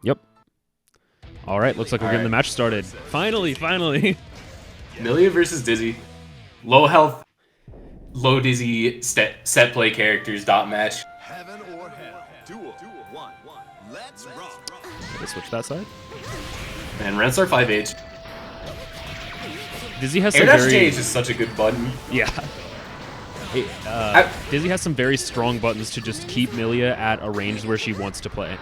Yep. All right, looks like we're getting the match started. Finally, finally. Millia versus Dizzy. Low health, low Dizzy set play characters dot match. Heaven or hell. Duel 1. Let's rock. Let's switch that side. And Renstar 5H. Dizzy has some Air Dash very... J is just such a good button. Yeah. Dizzy has some very strong buttons to just keep Millia at a range where she wants to play.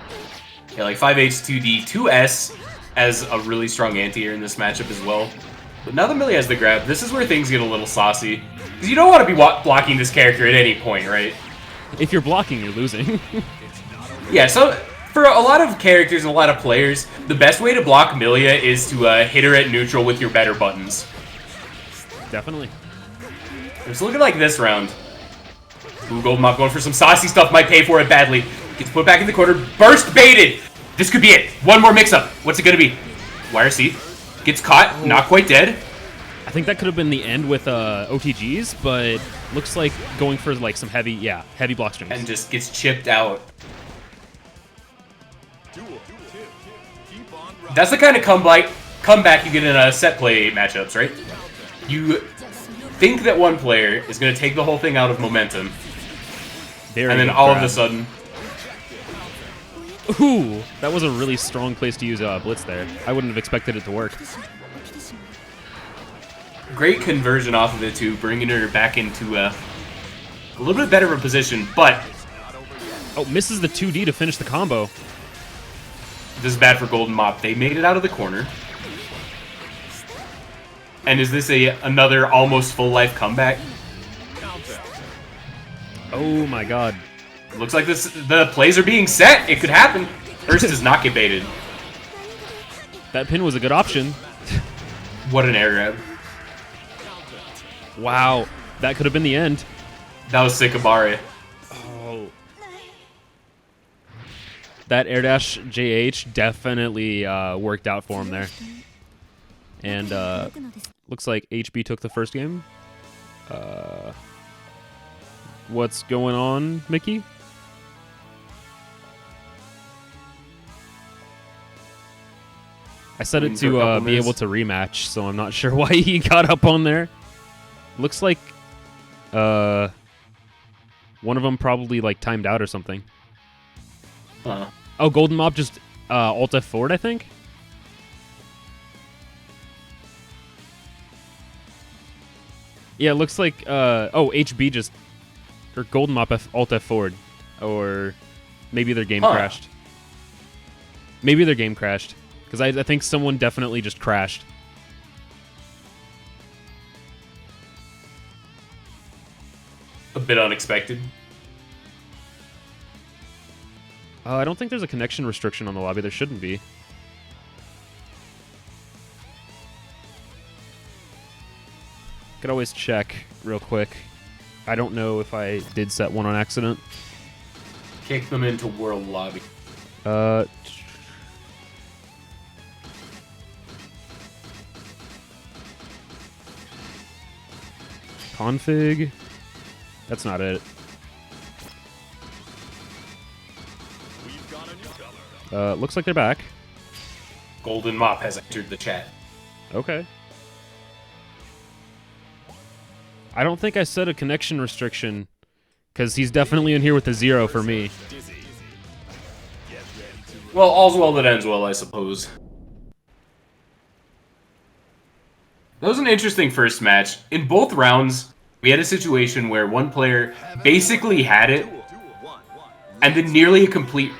Yeah, like 5H, 2D, 2S as a really strong anti-air in this matchup as well. But now that Millia has the grab, this is where things get a little saucy. Because you don't want to be blocking this character at any point, right? If you're blocking, you're losing. Yeah, so for a lot of characters and a lot of players, the best way to block Millia is to hit her at neutral with your better buttons. Definitely. It's looking like this round. Ooh, Golden Mop going for some saucy stuff, might pay for it badly. Gets put back in the corner, burst baited! This could be it. One more mix-up. What's it gonna be? YRC gets caught, not quite dead. I think that could have been the end with OTGs, but looks like going for like some heavy block strings. And just gets chipped out. That's the kind of comeback you get in set play matchups, right? You think that one player is going to take the whole thing out of momentum, and then all of a sudden... Ooh, that was a really strong place to use Blitz there. I wouldn't have expected it to work. Great conversion off of it, too, bringing her back into a little bit better of a position, but... Oh, misses the 2D to finish the combo. This is bad for Golden Mop. They made it out of the corner. And is this another almost full life comeback? Oh my god. Looks like the plays are being set. It could happen. Hurst does not get baited. That pin was a good option. What an air grab. Wow. That could have been the end. That was sick, Abare. Oh. That air dash JH definitely worked out for him there. And looks like HB took the first game. What's going on, Mickey? I set it to be able to rematch, so I'm not sure why he got up on there. Looks like one of them probably like timed out or something. Oh, Golden Mob just Alt F forward, I think. Yeah, it looks like HB just or Golden Mop Alt F forward, or maybe their game crashed. Maybe their game crashed because I think someone definitely just crashed. A bit unexpected. I don't think there's a connection restriction on the lobby. There shouldn't be. Could always check real quick. I don't know if I did set one on accident. Kick them into World Lobby. Config. That's not it. Looks like they're back. Golden Mop has entered the chat. Okay. I don't think I set a connection restriction because he's definitely in here with a 0 for me. Well, all's well that ends well, I suppose. That was an interesting first match. In both rounds, we had a situation where one player basically had it, and then nearly a complete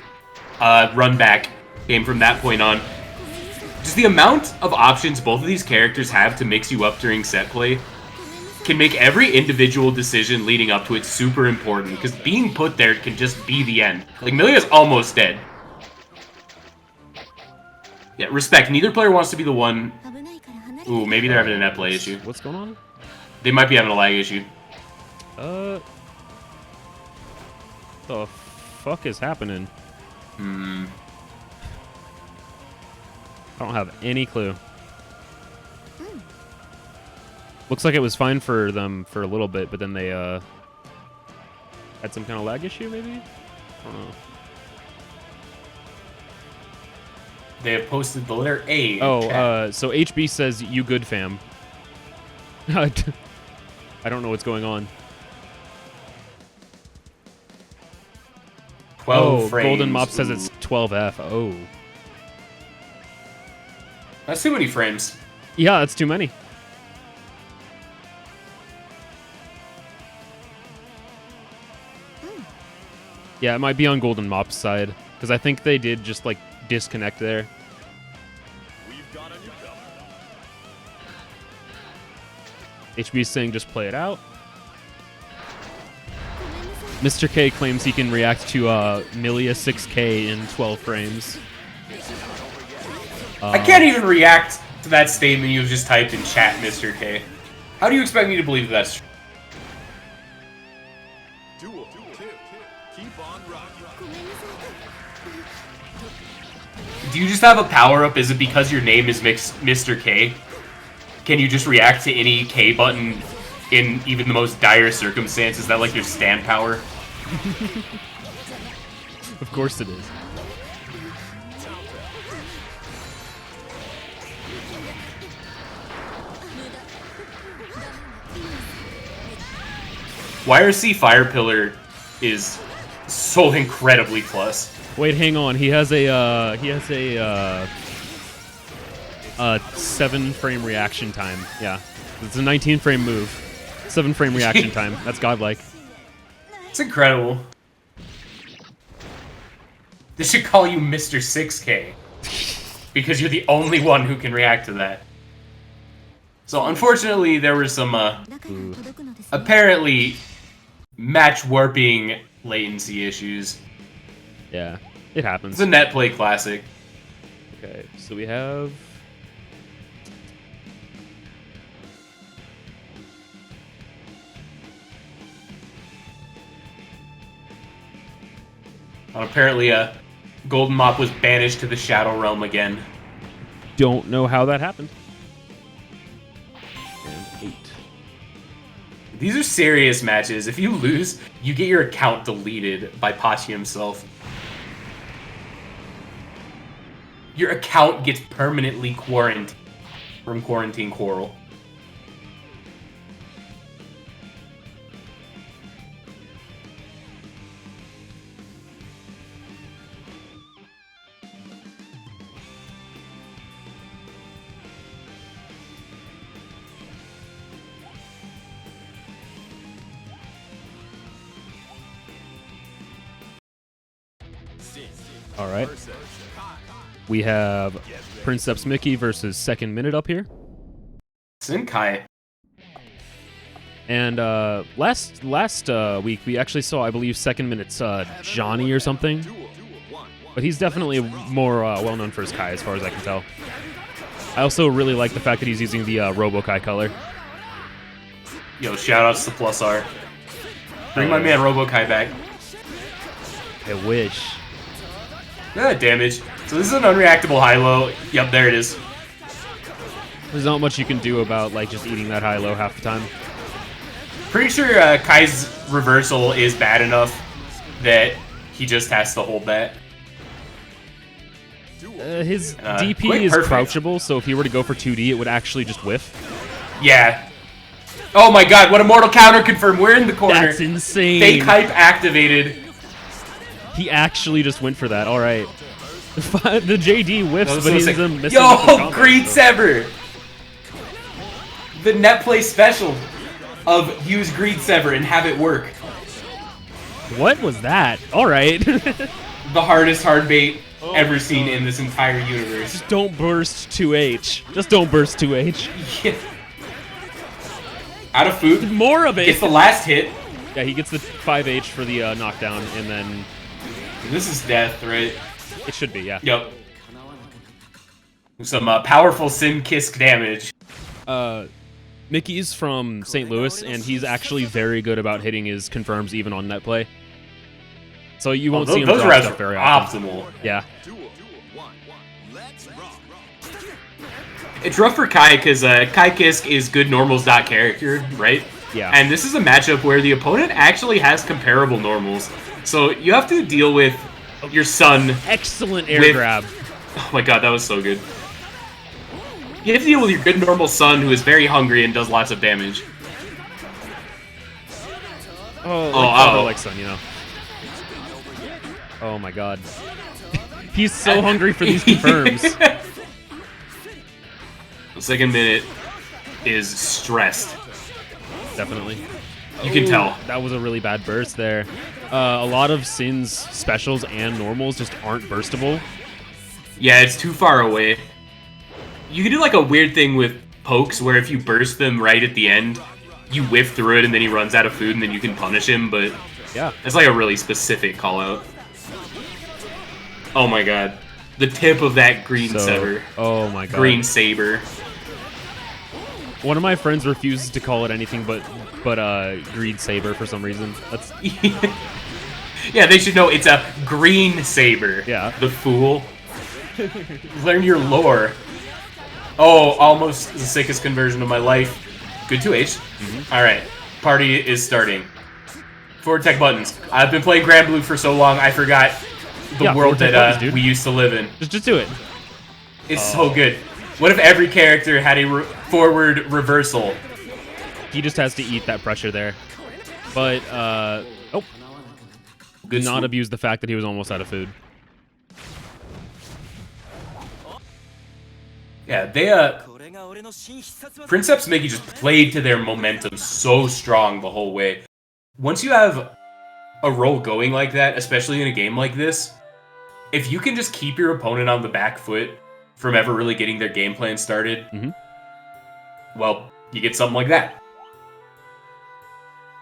run back came from that point on. Just the amount of options both of these characters have to mix you up during set play can make every individual decision leading up to it super important, because being put there can just be the end. Like, Millia's almost dead. Yeah, respect. Neither player wants to be the one... Ooh, maybe they're having a net play issue. What's going on? They might be having a lag issue. The fuck is happening? I don't have any clue. Looks like it was fine for them for a little bit, but then they had some kind of lag issue, maybe? I don't know. They have posted the letter A. In Oh, chat. so HB says you good fam. I don't know what's going on. 12 Oh, frames. Golden Mop says Ooh. it's 12F. Oh. That's too many frames. Yeah, that's too many. Yeah, it might be on Golden Mop's side, because I think they did just, like, disconnect there. We've got a newcomer. HB's saying just play it out. Mr. K claims he can react to Milia 6K in 12 frames. I can't even react to that statement you've just typed in chat, Mr. K. How do you expect me to believe that's true? Duel. Keep on rocking. Do you just have a power-up? Is it because your name is Mr. K? Can you just react to any K button in even the most dire circumstances? Is that like your stand power? Of course it is. YRC Fire Pillar is so incredibly plus. Wait, hang on. He has a 7-frame reaction time. Yeah, it's a 19-frame move. 7-frame reaction time. That's godlike. It's incredible. They should call you Mr. 6K. Because you're the only one who can react to that. So unfortunately, there were some, apparently, match warping latency issues. Yeah, it happens. It's a net play classic. Okay, so we have... Apparently, Golden Mop was banished to the Shadow Realm again. Don't know how that happened. And 8. These are serious matches. If you lose, you get your account deleted by Pachi himself. Your account gets permanently quarantined from Quarantine Quarrel. All right. We have Princeps Mickey versus Second Minute up here. Senkai. And last week we actually saw, I believe, Second Minute's Johnny or something. But he's definitely more well known for his Kai, as far as I can tell. I also really like the fact that he's using the Robo-Kai color. Yo, shoutouts to Plus R. Bring my man Robo-Kai back. I wish. Yeah, damage. So this is an unreactable high-low. Yep, there it is. There's not much you can do about like just eating that high-low half the time. Pretty sure Kai's reversal is bad enough that he just has to hold that. His DP quick, is perfect. crouchable, so if he were to go for 2D, it would actually just whiff. Yeah. Oh my god, what a mortal counter confirm. We're in the corner. That's insane. Fake hype activated. He actually just went for that. All right. The JD whiffs, That was but so he's sick. missing up the Yo, combo, Greed so- Sever. The net play special of use Greed Sever and have it work. What was that? All right. The hardest hard bait ever seen in this entire universe. Just don't burst 2H. Just don't burst 2H. Yeah. Out of food. More of it. It's the last hit. Yeah, he gets the 5H for the knockdown, and then This is death, right? it should be, yeah. Yep. Some powerful Sin Kisk damage. Mickey's from St. Louis, and he's actually very good about hitting his confirms even on net play. So you won't see him Those drop routes stuff are very often. optimal. Yeah. Let's rock. It's rough for Kai because Kai Kisk is good normals dot character, right? Yeah. And this is a matchup where the opponent actually has comparable normals. So you have to deal with your son Excellent air With- grab. Oh my god, that was so good. You have to deal with your good normal son who is very hungry and does lots of damage. Oh, like father, like son, you know. Oh my god. He's so hungry for these confirms. The second minute is stressed. Definitely. You can tell. That was a really bad burst there. A lot of Sin's specials and normals just aren't burstable. Yeah, it's too far away. You can do like a weird thing with pokes where if you burst them right at the end, you whiff through it and then he runs out of food and then you can punish him, but yeah, it's like a really specific call out. Oh my god. The tip of that green saber. Oh my god. Green saber. One of my friends refuses to call it anything but green saber for some reason. That's yeah, they should know it's a green saber. Yeah. The fool. Learn your lore. Oh, almost the sickest conversion of my life. Good 2H. Alright, party is starting. Forward tech buttons. I've been playing Grand Blue for so long, I forgot the world that buttons, we used to live in. Just do it. It's so good. What if every character had a forward reversal? He just has to eat that pressure there. But, oh. Good not abuse the fact that he was almost out of food. Yeah, they, Princeps Mickey just played to their momentum so strong the whole way. Once you have a roll going like that, especially in a game like this, if you can just keep your opponent on the back foot from ever really getting their game plan started, well, you get something like that.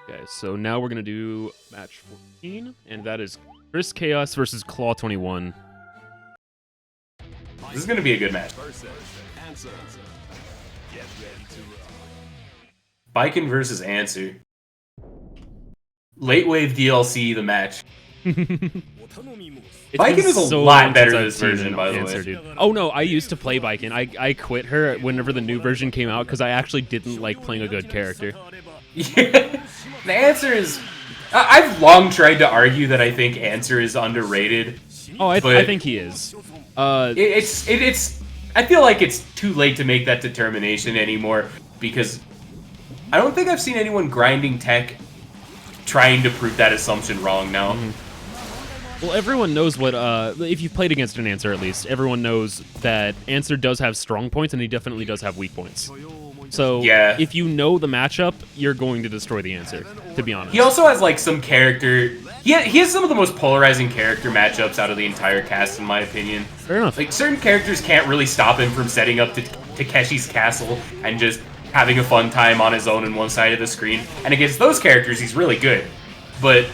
Okay, so now we're going to do match 14, and that is Chris Chaos versus Claw 21. This is going to be a good match. Biken versus Answer. Late Wave DLC, the match. Biken is a lot better in this version, by the way. Dude. Oh no, I used to play Biken. I quit her whenever the new version came out because I actually didn't like playing a good character. Yeah. The Answer is... I've long tried to argue that I think Answer is underrated. Oh, I think he is. It's. I feel like it's too late to make that determination anymore because I don't think I've seen anyone grinding tech trying to prove that assumption wrong now. Well, everyone knows what, if you've played against an Answer at least, everyone knows that Answer does have strong points and he definitely does have weak points. So, yeah. If you know the matchup, you're going to destroy the Answer, to be honest. He also has, like, some character... He has some of the most polarizing character matchups out of the entire cast, in my opinion. Fair enough. Like, certain characters can't really stop him from setting up to Takeshi's castle and just having a fun time on his own in one side of the screen. And against those characters, he's really good. But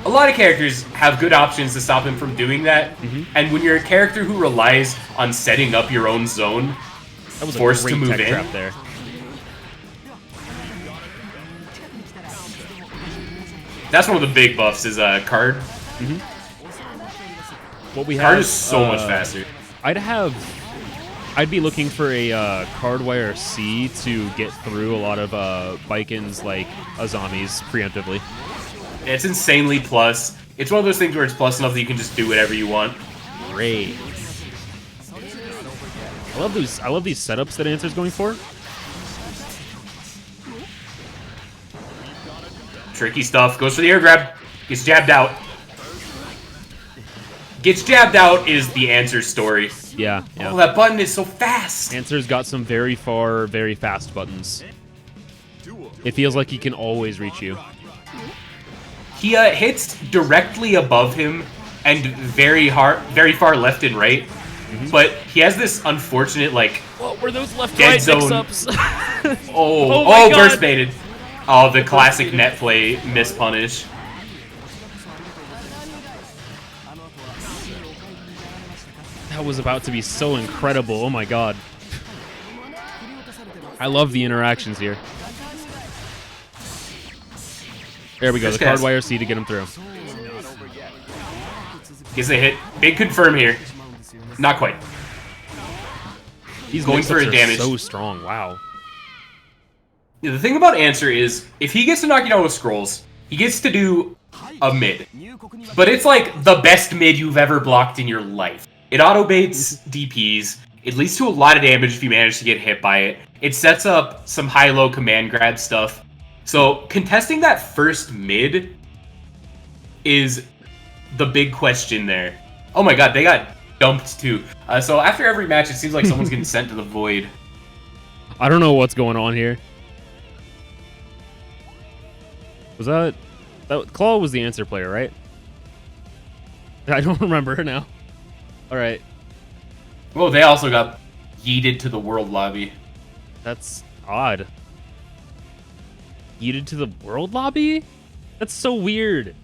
a lot of characters have good options to stop him from doing that. And when you're a character who relies on setting up your own zone, that was forced a great to move tech in. Trap there. That's one of the big buffs is card. What we Card have is so much faster. I'd be looking for a Cardwire C to get through a lot of Biken's like Azamis preemptively. It's insanely plus. It's one of those things where it's plus enough that you can just do whatever you want. Great. I love these setups that Answer's going for. Tricky stuff. Goes for the air grab. Gets jabbed out. Gets jabbed out is the Answer story. Yeah. Oh, that button is so fast. Answer's got some very far, very fast buttons. It feels like he can always reach you. He hits directly above him and very far left and right. But he has this unfortunate, like, what were those left dead right zone. mix-ups? oh, burst baited. Oh, the classic net play mispunish. That was about to be so incredible. Oh my god. I love the interactions here. There we go. The Cardwire C to get him through. Gets a hit. Big confirm here. Not quite. He's going for a damage. So strong. Wow. Yeah, the thing about Answer is, if he gets to knock you down with scrolls, he gets to do a mid. But it's like the best mid you've ever blocked in your life. It auto-baits DPs. It leads to a lot of damage if you manage to get hit by it. It sets up some high-low command grab stuff. So contesting that first mid is the big question there. Oh my god, they got dumped too. So after every match, it seems like someone's getting sent to the void. I don't know what's going on here. Was that Claw was the answer player, right? I don't remember now. All right. Well, they also got yeeted to the world lobby. That's odd. Yeeted to the world lobby? That's so weird.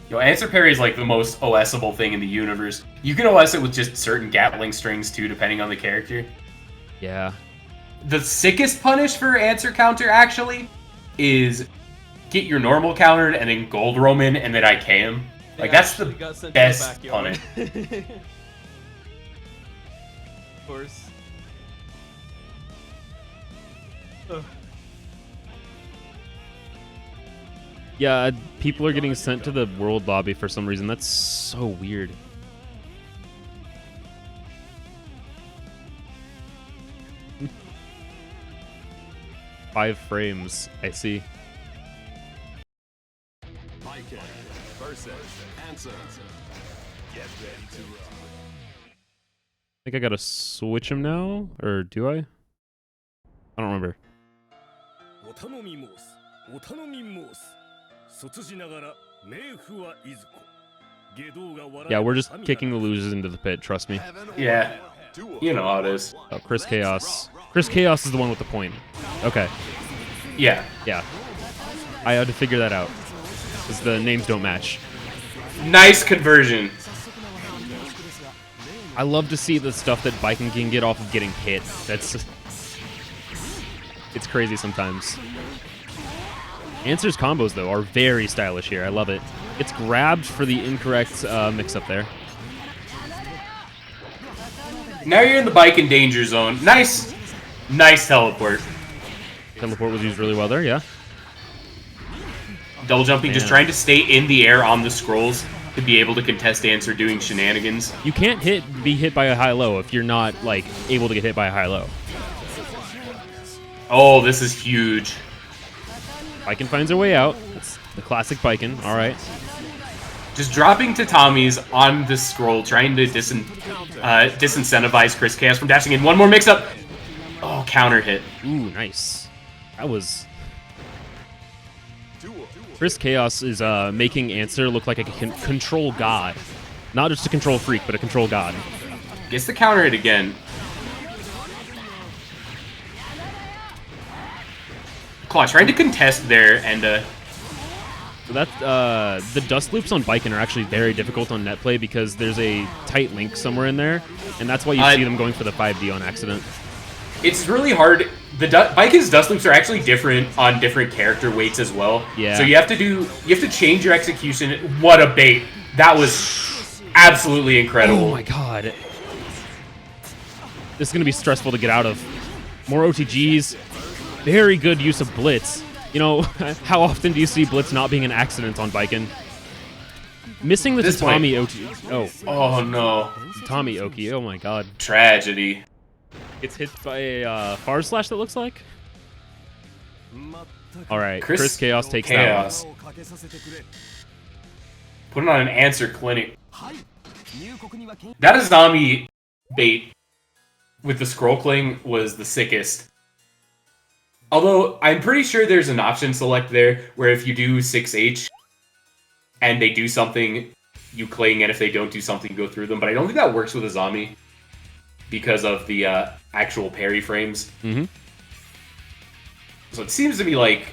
Yo, answer parry is like the most OSable thing in the universe. You can OS it with just certain Gatling strings too, depending on the character. Yeah. The sickest punish for answer counter, actually, is get your normal countered and then gold Roman and then IK him. Like, that's the best punish. Of course. Yeah, people are getting sent to the world lobby for some reason. That's so weird. Five frames, I see. Versus answer. Get ready to rock. I think I gotta switch him now, or do I? I don't remember. Yeah, we're just kicking the losers into the pit, trust me. Yeah, you know how it is. Oh, Chris Chaos. Chris Chaos is the one with the point. Okay. Yeah. Yeah. I had to figure that out. Because the names don't match. Nice conversion. I love to see the stuff that Viking can get off of getting hit. That's... It's crazy sometimes. Answer's combos, though, are very stylish here. I love it. It's grabbed for the incorrect mix-up there. Now you're in the bike and danger zone. Nice. Nice teleport. Teleport was used really well there, yeah. Double jumping, just Man. trying to stay in the air on the scrolls to be able to contest answer doing shenanigans. You can't be hit by a high-low if you're not, like, able to get hit by a high-low. Oh, this is huge. Viking finds her way out. It's the classic Viking, alright. Just dropping Tatamis on the scroll, trying to disincentivize Chris Chaos from dashing in. One more mix-up. Oh, counter hit. Ooh, nice. That was... Chris Chaos is making Answer look like a control god. Not just a control freak, but a control god. Gets the counter hit again. Claw trying to contest there, and So that's, the dust loops on Viking are actually very difficult on net play because there's a tight link somewhere in there, and that's why you see them going for the 5D on accident. it's really hard. The Vikin's dust loops are actually different on different character weights as well. Yeah. So you have to change your execution. What a bait! That was absolutely incredible. Oh my god. This is going to be stressful to get out of. More OTGs. Very good use of Blitz. You know, how often do you see Blitz not being an accident on Viking? Missing the Tatami Oki. Oh no. Tatami Oki. Oh my god. Tragedy. Gets hit by a Far Slash, that looks like. Alright, Chris Chaos takes that one. Putting on an answer clinic. That Izami bait with the scroll cling was the sickest. Although, I'm pretty sure there's an option select there where if you do 6H and they do something, you cling, and if they don't do something, you go through them. But I don't think that works with Izami because of the actual parry frames. Mm-hmm. So it seems to me like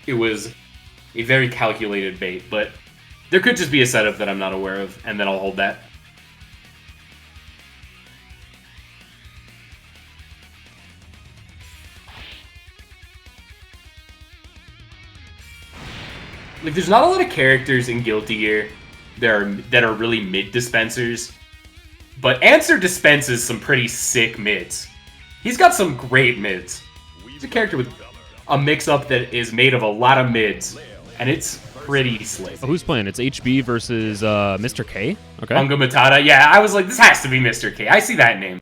it was a very calculated bait, but there could just be a setup that I'm not aware of, and then I'll hold that. Like, there's not a lot of characters in Guilty Gear that are really mid dispensers, but Answer dispenses some pretty sick mids. He's got some great mids. He's a character with a mix-up that is made of a lot of mids, and it's pretty slick. Oh, who's playing? It's HB versus Mr. K. Okay. Unga Matata. Yeah, I was like, this has to be Mr. K. I see that name.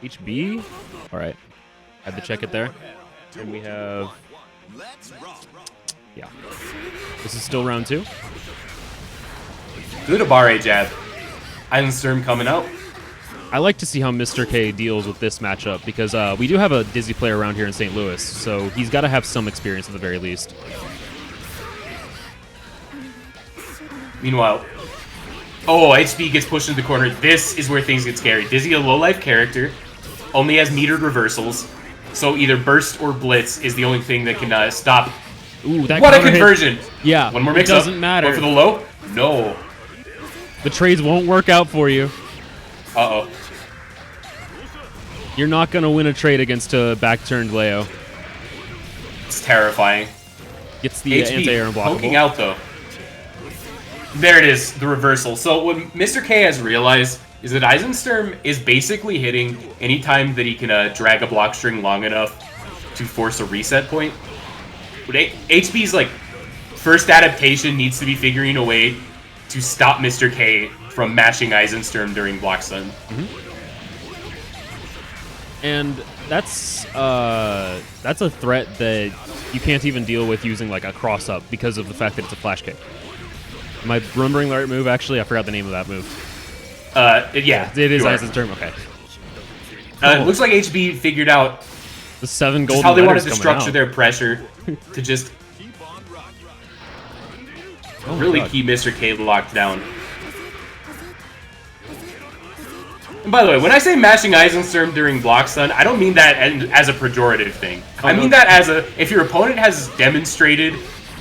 HB. All right. Had to check it there. And we have. Let's rock. Yeah. This is still round 2. Good Abare jab. Eisensturm coming out. I like to see how Mr. K deals with this matchup because we do have a Dizzy player around here in St. Louis, so he's got to have some experience at the very least. Meanwhile, oh, HB gets pushed into the corner. This is where things get scary. Dizzy, a low-life character, only has metered reversals, so either burst or blitz is the only thing that can stop. Ooh, that What a counter hit. conversion! Yeah, One more it mix-up. doesn't matter. One for the low? No. The trades won't work out for you. Uh-oh. You're not going to win a trade against a back-turned Leo. It's terrifying. Gets the anti-air unblockable. Poking out, though. There it is, the reversal. So what Mr. K has realized is that Eisensturm is basically hitting anytime that he can drag a block string long enough to force a reset point. But HB's like first adaptation needs to be figuring a way to stop Mr. K from mashing Eisensturm during block stun. And that's a threat that you can't even deal with using like a cross-up because of the fact that it's a flash kick. Am I remembering the right move? Actually, I forgot the name of that move. Yeah. It is you are. Eisensturm, okay. It looks like HB figured out The 7 golden just how they wanted letters to coming structure out. their pressure to just Oh my really God. keep Mr. K locked down. And by the way, when I say mashing Eisensturm during block stun, I don't mean that as a pejorative thing. I mean that as if your opponent has demonstrated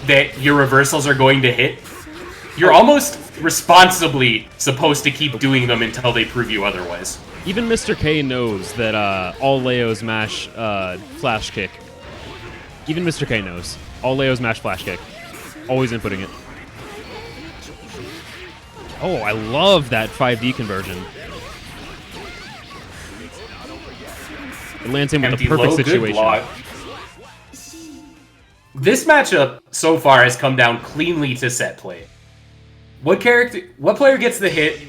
that your reversals are going to hit, you're almost responsibly supposed to keep doing them until they prove you otherwise. Even Mr. K knows that all Leos mash flash kick. Even Mr. K knows. All Leos mash flash kick. Always inputting it. Oh, I love that 5D conversion. It lands him with Empty the perfect low, good situation. block. This matchup so far has come down cleanly to set play. What player gets the hit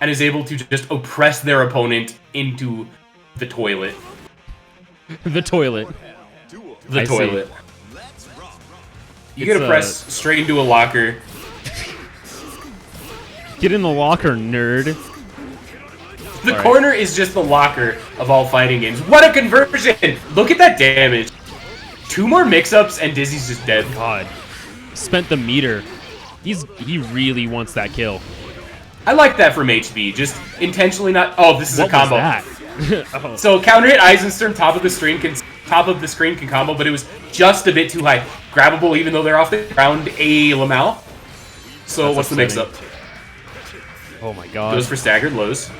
and is able to just oppress their opponent into the toilet? The toilet. The I see. toilet. You It's, get oppressed straight into a locker. Get in the locker, nerd. The All right. corner is just the locker of all fighting games. What a conversion! Look at that damage. 2 more mix-ups and Dizzy's just dead. God. Spent the meter. He really wants that kill. I like that from HB. Just intentionally not. Oh, this is What a combo. was that? Oh. So counter hit Eisensturm, top of the screen can combo, but it was just a bit too high. Grabbable even though they're off the ground. A Lamau. So That's what's the mix-up? Oh my God. Goes for staggered lows.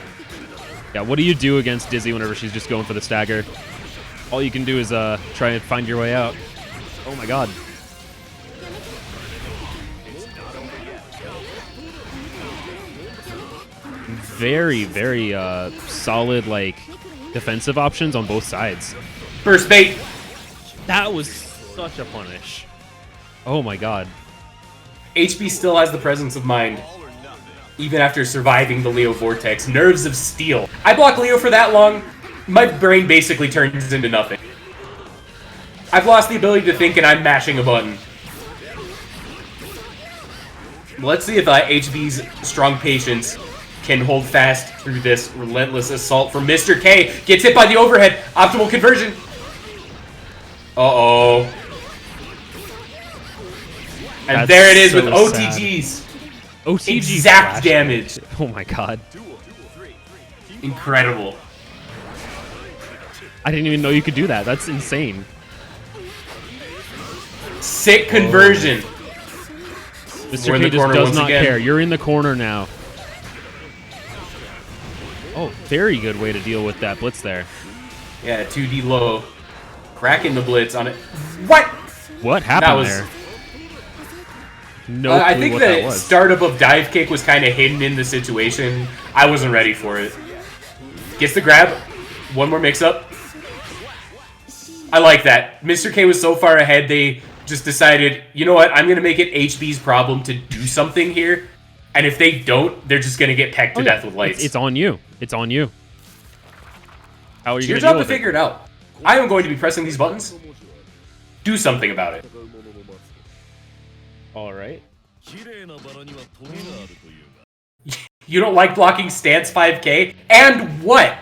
Yeah, what do you do against Dizzy whenever she's just going for the stagger? All you can do is try and find your way out. Oh my God. Very, very solid, like, defensive options on both sides. First bait. That was such a punish. Oh my God. HB still has the presence of mind. Even after surviving the Leo Vortex. Nerves of steel. I block Leo for that long, my brain basically turns into nothing. I've lost the ability to think and I'm mashing a button. Let's see if HB's strong patience can hold fast through this relentless assault from Mr. K. Gets hit by the overhead. Optimal conversion. Uh-oh. And That's there it is so with OTGs. OTG Exact flash. damage. Oh my God. Incredible. I didn't even know you could do that. That's insane. Sick conversion. Mr. We're in K the just corner does once not again. care. You're in the corner now. Oh, very good way to deal with that blitz there. Yeah, 2D low. Cracking the blitz on it. What? What happened That was- there? No I clue think what that the was. startup of dive kick was kind of hidden in the situation. I wasn't ready for it. Gets the grab. One more mix-up. I like that. Mr. K was so far ahead, they just decided, you know what, I'm going to make it HB's problem to do something here. And if they don't, they're just going to get pecked to death with lights. It's on you. It's on you. How are you It's your going to deal job to with figure it out. I am going to be pressing these buttons. Do something about it. All right. You don't like blocking stance 5K? And what?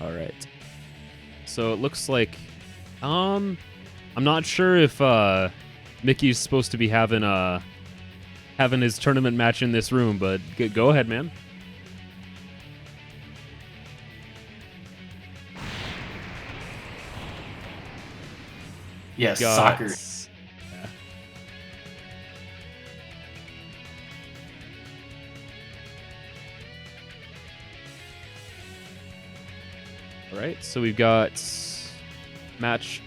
All right. So it looks like, I'm not sure if Mickey's supposed to be having his tournament match in this room, but go ahead, man. Yes, soccer. Yeah. All right, so we've got match.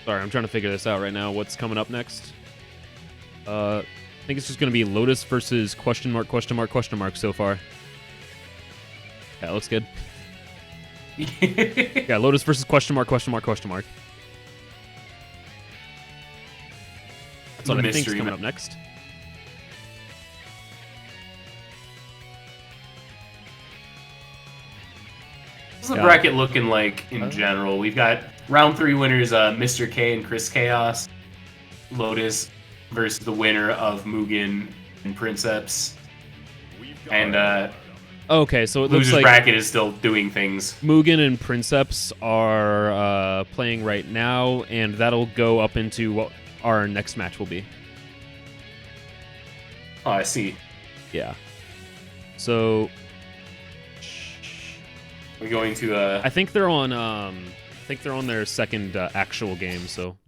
Sorry, I'm trying to figure this out right now. What's coming up next? I think it's just going to be Lotus versus question mark so far. Yeah, looks good. Yeah, Lotus versus question mark. That's what I think is coming up next. What's the bracket looking like in general? We've got round 3 winners, Mr. K and Chris Chaos. Lotus versus the winner of Mugen and Princeps. And okay, so it looks loser's like bracket is still doing things. Mugen and Princeps are playing right now, and that'll go up into what our next match will be. Oh, I see. Yeah. So We're going to I think they're on their second actual game, so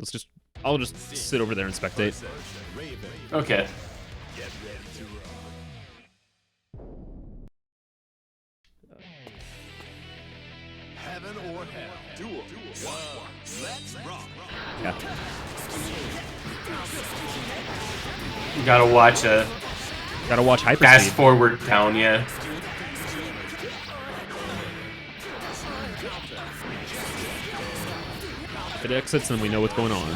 I'll just sit over there and spectate. Okay. Heaven or hell. Duel. Let's rock. Yeah. You gotta watch Hyperspeed. fast forward down, yeah. If it exits, then we know what's going on.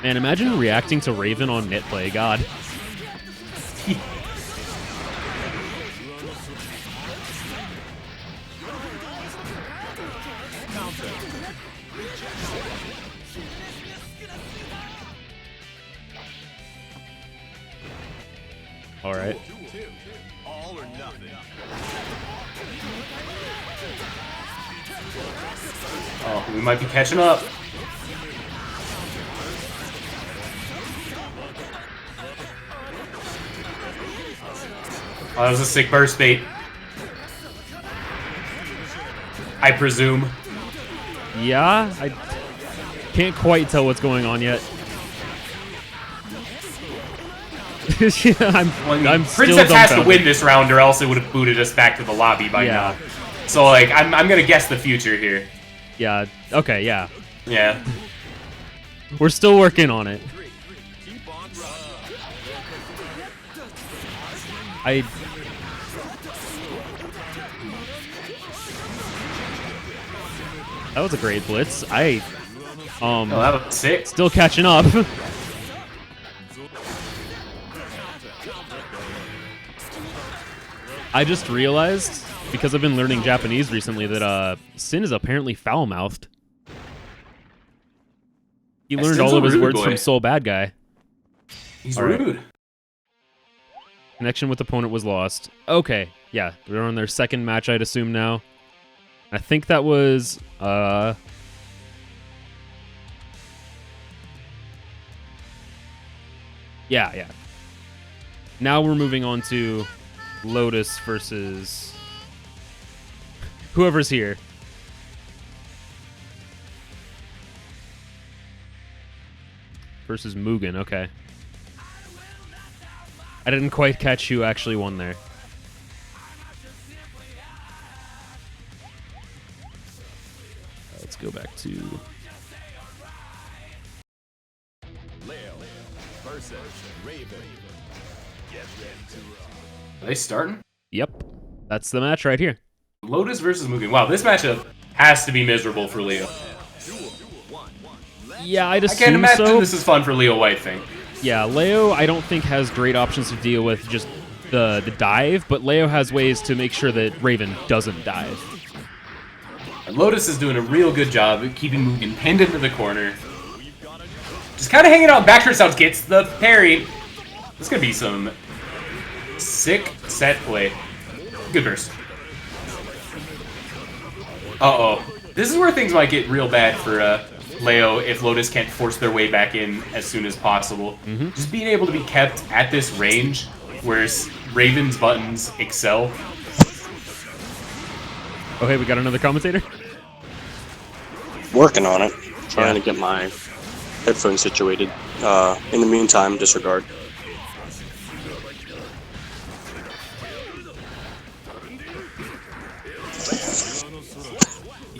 Man, imagine reacting to Raven on net play. God. All right. All or nothing. Oh, we might be catching up. Oh, that was a sick burst bait. I presume. Yeah, I can't quite tell what's going on yet. Yeah, I'm still Princeps has to dumbfounded. win this round, or else it would have booted us back to the lobby by now. So, like, I'm gonna guess the future here. Yeah. Okay. Yeah. Yeah. We're still working on it. That was a great blitz. Oh, that was sick. Still catching up. I just realized, because I've been learning Japanese recently, that Sin is apparently foul-mouthed. He learned all of his words from Soul Bad Guy. He's All right. rude. Connection with opponent was lost. Okay, yeah, they're on their second match, I'd assume now. I think that was yeah. Now we're moving on to Lotus versus whoever's here. Versus Mugen, okay. I didn't quite catch who actually won there. Let's go back to... Are they starting? Yep. That's the match right here. Lotus versus Mugen. Wow, this matchup has to be miserable for Leo. Yeah, I'd I assume can't imagine so. this is fun for Leo White thing. Yeah, Leo I don't think has great options to deal with just the dive, but Leo has ways to make sure that Raven doesn't dive. And Lotus is doing a real good job at keeping Mugen pinned into the corner. Just kind of hanging out. Back out, gets the parry. This is going to be some sick set play. Good burst. Uh-oh. This is where things might get real bad for Leo if Lotus can't force their way back in as soon as possible. Just being able to be kept at this range, whereas Raven's buttons excel. Oh, hey, we got another commentator? Working on it. Trying to get my headphones situated. In the meantime, disregard.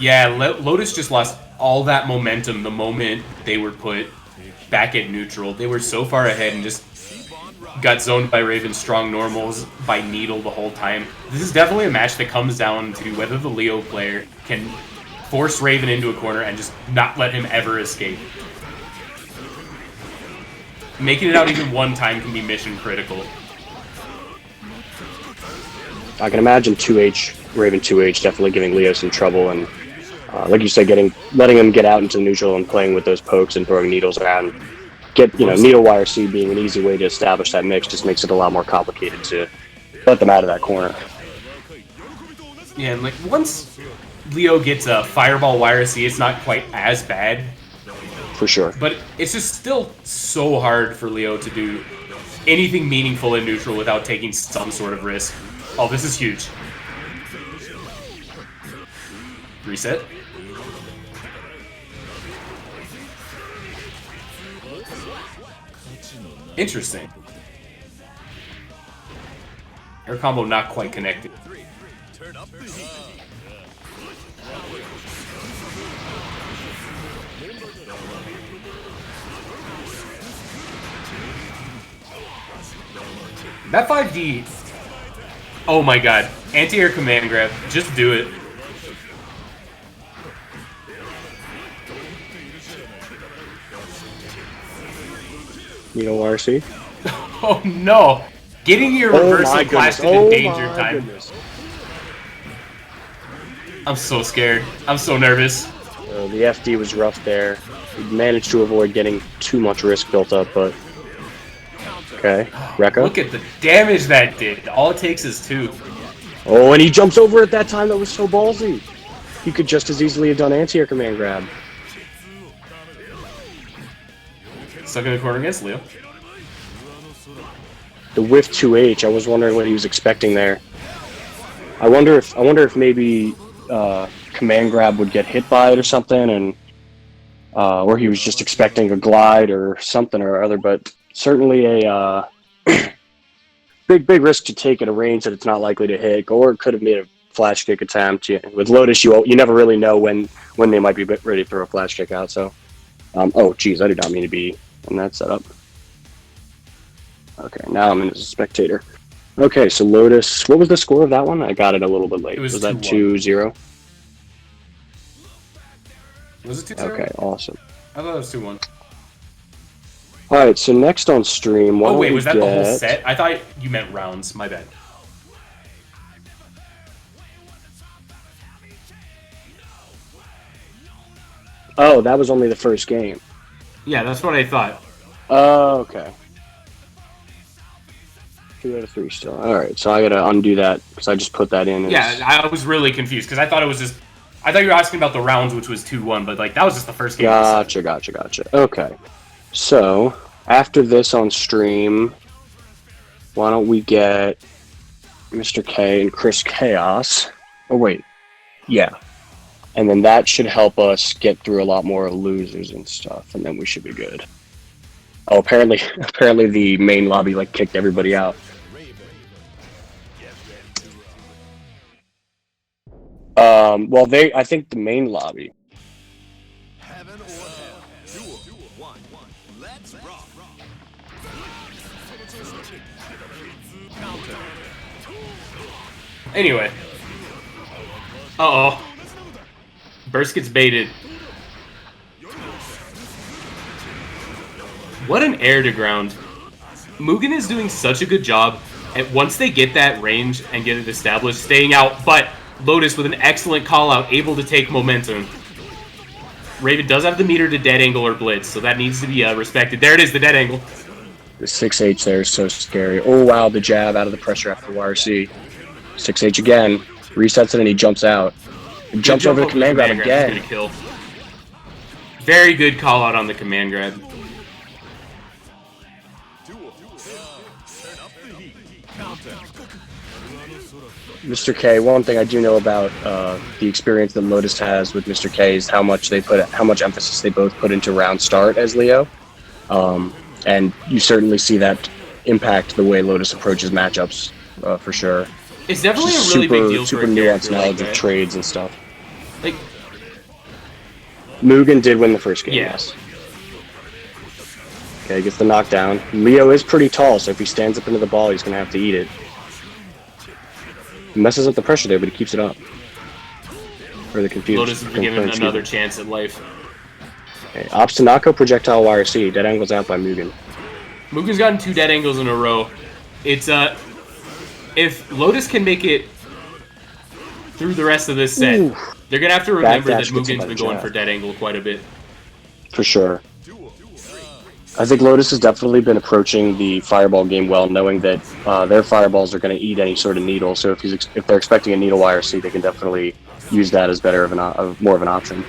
Yeah, Lotus just lost all that momentum the moment they were put back at neutral. They were so far ahead and just got zoned by Raven's strong normals by Needle the whole time. This is definitely a match that comes down to whether the Leo player can force Raven into a corner and just not let him ever escape. Making it out even one time can be mission critical. I can imagine Raven 2H definitely giving Leo some trouble, and like you said, letting him get out into neutral and playing with those pokes and throwing needles around. Needle wire C being an easy way to establish that mix just makes it a lot more complicated to let them out of that corner. Yeah, and like once Leo gets a fireball wire C, it's not quite as bad. For sure. But it's just still so hard for Leo to do anything meaningful in neutral without taking some sort of risk. Oh, this is huge. Reset. Interesting. Air combo not quite connected. Turn up the heat. That 5D. Oh my god. Anti-air command grab. Just do it. Needle wire C. Oh no. Getting your reversal blasted in danger time. Goodness. I'm so scared. I'm so nervous. The FD was rough there. He managed to avoid getting too much risk built up, but okay. Rekka. Look at the damage that did. All it takes is 2. Oh, and he jumps over at that time. That was so ballsy. He could just as easily have done anti-air command grab. Stuck in the corner against Leo. The whiff 2H. I was wondering what he was expecting there. I wonder if maybe command grab would get hit by it or something, and or he was just expecting a glide or something or other. But certainly a big risk to take at a range that it's not likely to hit. Or could have made a flash kick attempt. With Lotus, you never really know when they might be ready to throw a flash kick out. So, oh geez, I did not mean to be in that setup. Okay, now I'm in as a spectator. Okay, so Lotus, what was the score of that one? I got it a little bit late. It was that 2-1. 2-0? Was it 2-0? Okay, awesome. I thought it was 2-1. Alright, so next on stream, Oh wait, was that the whole set? I thought you meant rounds. My bad. Oh, that was only the first game. Yeah, that's what I thought. Oh, okay. 2 out of 3 still. Alright, so I gotta undo that, because I just put that in. Yeah, I was really confused, because I thought it was just... I thought you were asking about the rounds, which was 2-1, but like that was just the first game. Gotcha. Okay. So, after this on stream, why don't we get Mr. K and Chris Chaos? Oh, wait. Yeah. And then that should help us get through a lot more losers and stuff, and then we should be good. Oh, apparently the main lobby like kicked everybody out. Well, I think the main lobby. Heaven or hell. Duel. 1. Let's rock. Anyway. Uh-oh. Burst gets baited. What an air to ground. Mugen is doing such a good job at once they get that range and get it established, staying out, but Lotus with an excellent call out, able to take momentum. Raven does have the meter to dead angle or blitz, so that needs to be respected. There it is, the dead angle. The 6H there is so scary. Oh wow, the jab out of the pressure after YRC. 6H again, resets it and he jumps out. He jumps over the command grab again. Gonna kill. Very good call out on the command grab. Mr. K, one thing I do know about the experience that Lotus has with Mr. K is how much emphasis they both put into round start as Leo, and you certainly see that impact the way Lotus approaches matchups for sure. It's definitely a really big deal for a nuanced knowledge like of trades and stuff. Like Mugen did win the first game. Yeah. Yes. Okay, gets the knockdown. Leo is pretty tall, so if he stands up into the ball, he's gonna have to eat it. He messes up the pressure there, but he keeps it up. Or the confused. Lotus is given another chance at life. Okay, Obstinako projectile YRC. Dead angles out by Mugen. Mugen's gotten 2 dead angles in a row. It's if Lotus can make it through the rest of this set, Ooh. they're gonna have to remember that Backdash gets him Mugen's by been the going jab. for dead angle quite a bit. For sure. I think Lotus has definitely been approaching the fireball game well, knowing that their fireballs are going to eat any sort of needle. So if they're expecting a needle YRC, they can definitely use that as more of an option.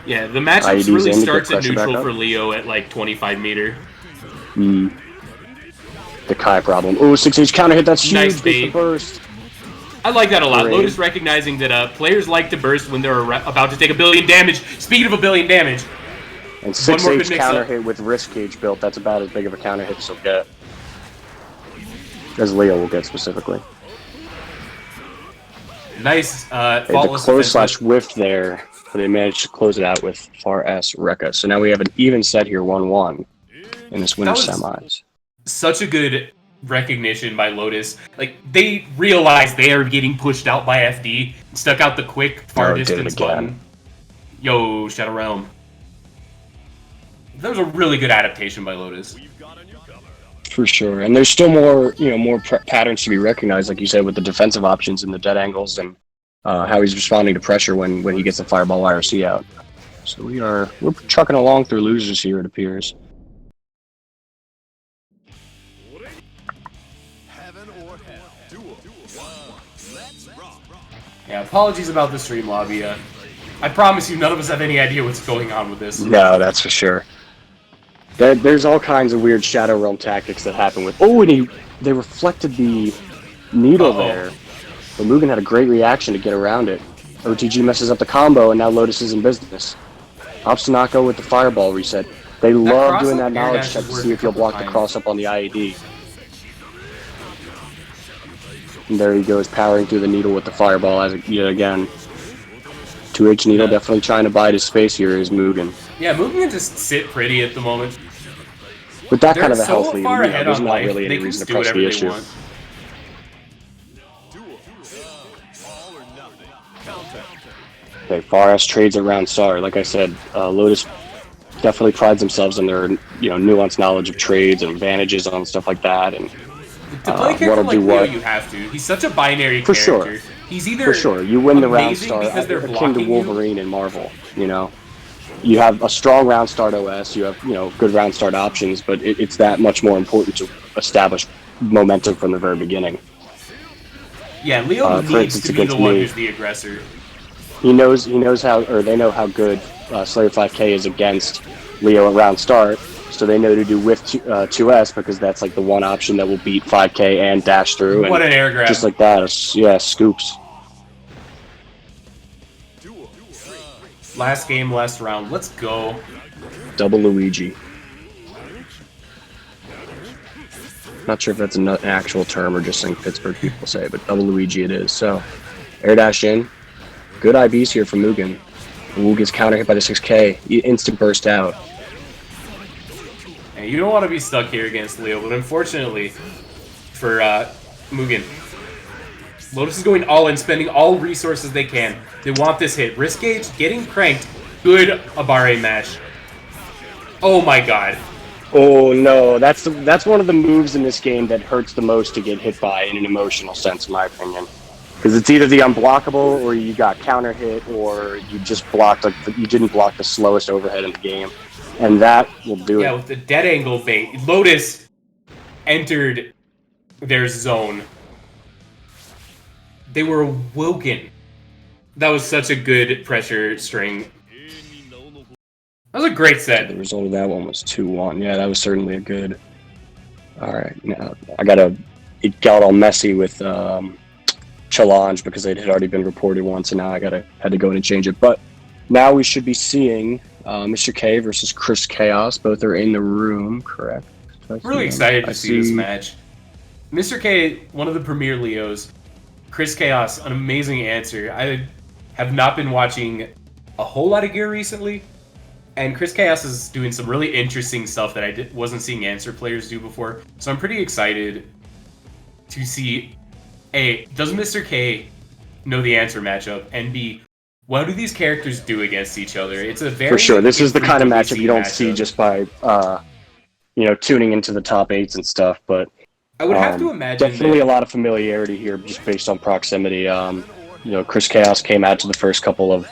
Yeah, the matchup IEDs really in to get starts at pressure back neutral up. for Leo at like 25 meter. The Kai problem. Oh, 6H counter hit. That's huge. Nice Gets bait. the burst. I like that a lot. Great. Lotus recognizing that players like to burst when they're about to take 1 billion damage. Speaking of 1 billion damage, And One more good 6H mix counter up. hit with wrist cage built. That's about as big of a counter hit as he'll get. As Leo will get specifically. nice They had the faultless close defense. / whiff there, but they managed to close it out with Far S Rekka. So now we have an even set here, 1-1 in this winner's That was- semis. Such a good recognition by Lotus. Like, they realize they are getting pushed out by FD, stuck out the quick far did it distance again. button. Yo, Shadow Realm. That was a really good adaptation by Lotus. For sure, and there's still more, more patterns to be recognized, like you said, with the defensive options and the dead angles, and how he's responding to pressure when he gets the fireball IRC out. So we're trucking along through losers here, it appears. Heaven or hell. Duel. Let's rock. Yeah, apologies about the stream lobby. I promise you, none of us have any idea what's going on with this. No, that's for sure. There's all kinds of weird Shadow Realm tactics that happen with. Oh, and they reflected the needle there. But Mugen had a great reaction to get around it. OTG messes up the combo, and now Lotus is in business. Obstinako with the fireball reset. They love doing that cross-up air knowledge dash check has to worked see a if you'll couple block the times. cross up on the IED. And there he goes, powering through the needle with the fireball yet again. 2H needle definitely trying to bide his space here is Mugen. Yeah, Mugen can just sit pretty at the moment. With that They're kind of a so health lead, far ahead there's on not life, really they any can reason just to do press whatever the they issue. want. All or nothing. Counter. Okay, Far S trades around Star. Like I said, Lotus definitely prides themselves on their nuanced knowledge of trades and advantages on stuff like that. And To play a character what'll like do Leo, what. you have to. He's such a binary For character. sure. He's either For sure, you win the round amazing start. because they're Akin to blocking you. Wolverine and Marvel. You have a strong round start OS. You have good round start options, but it's that much more important to establish momentum from the very beginning. Yeah, Leo for needs instance, to be the against one me. who's the aggressor. He knows how, or they know how good Slayer 5K is against Leo at round start, so they know to do with 2S because that's like the one option that will beat 5K and dash through. And What an air grab. just like that, scoops. Last game, last round. Let's go. Double Luigi. Not sure if that's an actual term or just something Pittsburgh people say, but double Luigi it is. So, air dash in. Good IBs here from Mugen. Wu gets counter hit by the 6K. Instant burst out. And You don't want to be stuck here against Leo, but unfortunately for Mugen, Lotus is going all in, spending all resources they can. They want this hit. Risk gauge getting cranked. Good Abare mash. Oh my god. Oh no, that's one of the moves in this game that hurts the most to get hit by in an emotional sense, in my opinion. Because it's either the unblockable, or you got counter hit, or you just blocked you didn't block the slowest overhead in the game, and that will do it. Yeah, with the dead angle bait, Lotus entered their zone. They were woken. That was such a good pressure string. That was a great set. The result of that one was 2-1. Yeah, that was certainly a good. All right, now it got all messy with challenge because it had already been reported once, and now had to go in and change it. But now we should be seeing Mr. K versus Chris Chaos. Both are in the room, correct? Really excited to see this match. Mr. K, one of the premier Leos. Chris Chaos, an amazing answer. I have not been watching a whole lot of gear recently, and Chris Chaos is doing some really interesting stuff that I wasn't seeing answer players do before. So I'm pretty excited to see, A, does Mr. K know the answer matchup, and B, what do these characters do against each other? It's a very... For sure, this is the kind of matchup you don't see just by, tuning into the top 8s and stuff, but... I would have to imagine definitely a lot of familiarity here just based on proximity. Chris Chaos came out to the first couple of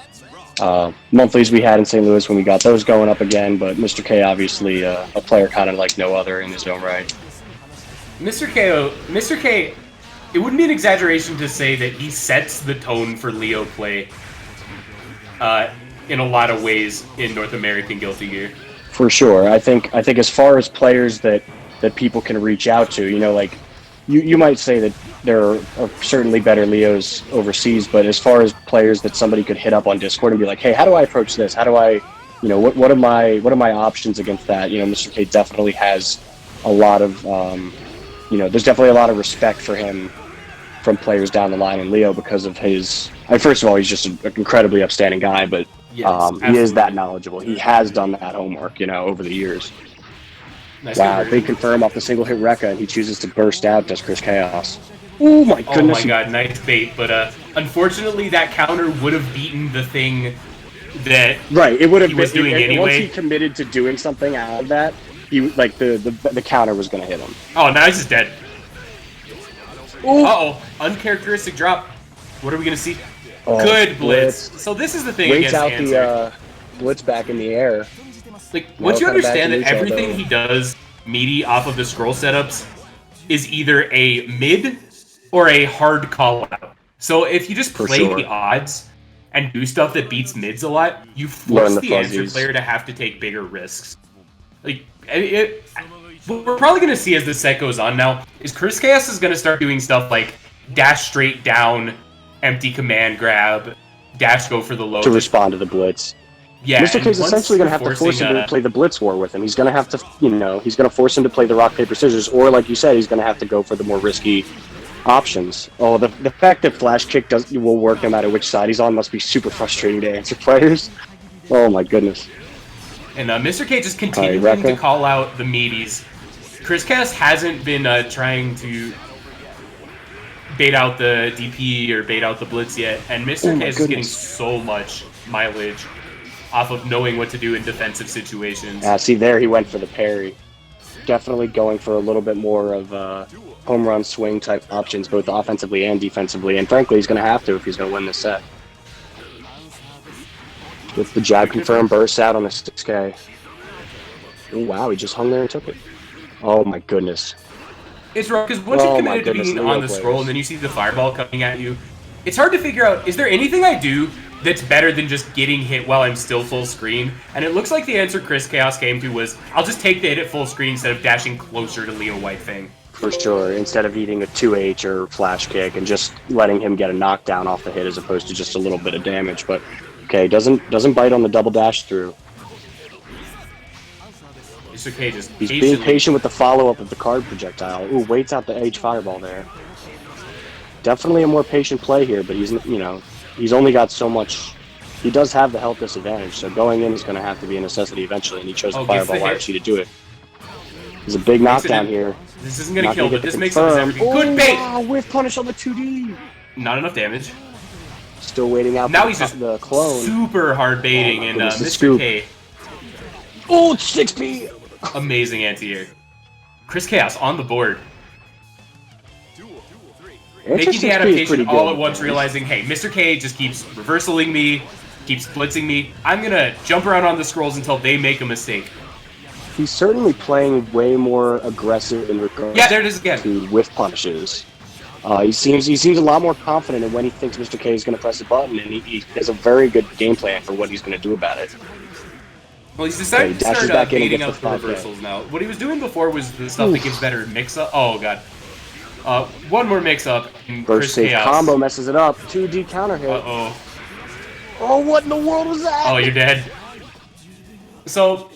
monthlies we had in St. Louis when we got those going up again, but Mr. K obviously a player kind of like no other in his own right. Mr. K, it wouldn't be an exaggeration to say that he sets the tone for Leo play in a lot of ways in North American Guilty Gear. For sure. I think as far as players that people can reach out to, you might say that there are certainly better Leos overseas, but as far as players that somebody could hit up on Discord and be like, hey, how do I approach this? How do I, what are my options against that? Mr. K definitely has a lot of, there's definitely a lot of respect for him from players down the line in Leo because of his, first of all, he's just an incredibly upstanding guy, but yes, he is that knowledgeable. He has done that homework, over the years. Nice. Wow, big confirm off the single hit Rekka, and he chooses to burst out, does Chris Chaos. Oh my goodness. Oh my god, nice bait, but unfortunately that counter would have beaten the thing that it would have was doing anyway. Once he committed to doing something out of that, the counter was going to hit him. Oh, now he's just dead. Uh-oh, uncharacteristic drop. What are we going to see? Oh, good blitz. So this is the thing waits against out Answer. The blitz back in the air. Once you understand that everything he does meaty off of the scroll setups is either a mid or a hard call out. So if you just play the odds and do stuff that beats mids a lot, you force the answer player to have to take bigger risks. What we're probably going to see as the set goes on now is Chris Chaos is going to start doing stuff like dash straight down, empty command grab, dash go for the low. To respond to the blitz. Yeah, Mr. K's essentially going to have to force him to play the blitz war with him. He's going to have to, he's going to force him to play the rock, paper, scissors, or like you said, he's going to have to go for the more risky options. Oh, the fact that flash kick will work no matter which side he's on must be super frustrating to answer players. Oh my goodness. And Mr. K just continuing to call out the meaties. Chris Cass hasn't been trying to bait out the DP or bait out the blitz yet, and Mr. K is getting so much mileage off of knowing what to do in defensive situations. See, there he went for the parry. Definitely going for a little bit more of home run swing type options, both offensively and defensively, and frankly, he's going to have to if he's going to win this set. With the jab confirm, bursts out on the 6K. Oh, wow, he just hung there and took it. Oh my goodness. It's rough, because once you're committed to being on the scroll and then you see the fireball coming at you, it's hard to figure out, is there anything I do that's better than just getting hit while I'm still full screen? And it looks like the answer Chris Chaos came to was, I'll just take the hit at full screen instead of dashing closer to Leo White Fang. For sure, instead of eating a 2H or flash kick and just letting him get a knockdown off the hit as opposed to just a little bit of damage. But, okay, doesn't bite on the double dash through. It's okay, just He's being patient with the follow-up of the card projectile. Ooh, waits out the H fireball there. Definitely a more patient play here, but he's only got so much. He does have the health disadvantage, so going in is going to have to be a necessity eventually, and he chose the fireball YRC to do it. There's a big Makes it knockdown in. here. This isn't gonna Not kill, gonna but get this the makes it as confirm. everything. Good bait! Wow, whiff punish on the 2D. Not enough damage. Still waiting out Now for he's just the clone. super hard baiting, Oh my and goodness, the Mr. scoop. K, Oh, it's 6B. amazing anti-air. Chris Chaos on the board, making the adaptation all at once, realizing, hey, Mr. K just keeps reversaling me, keeps blitzing me. I'm gonna jump around on the scrolls until they make a mistake. He's certainly playing way more aggressive in regards Yeah, there it is again. to whiff punishes. He seems a lot more confident in when he thinks Mr. K is going to press a button, and he has a very good game plan for what he's going to do about it. Well, he's decided to dashes start back in and baiting gets out the the 5K. reversals now. What he was doing before was the stuff that gives better mix-up. Oh, God. One more mix-up, and Chris Burst safe Chaos. combo messes it up. 2D counter hit. Uh-oh. Oh, what in the world was that? Oh, you're dead. So,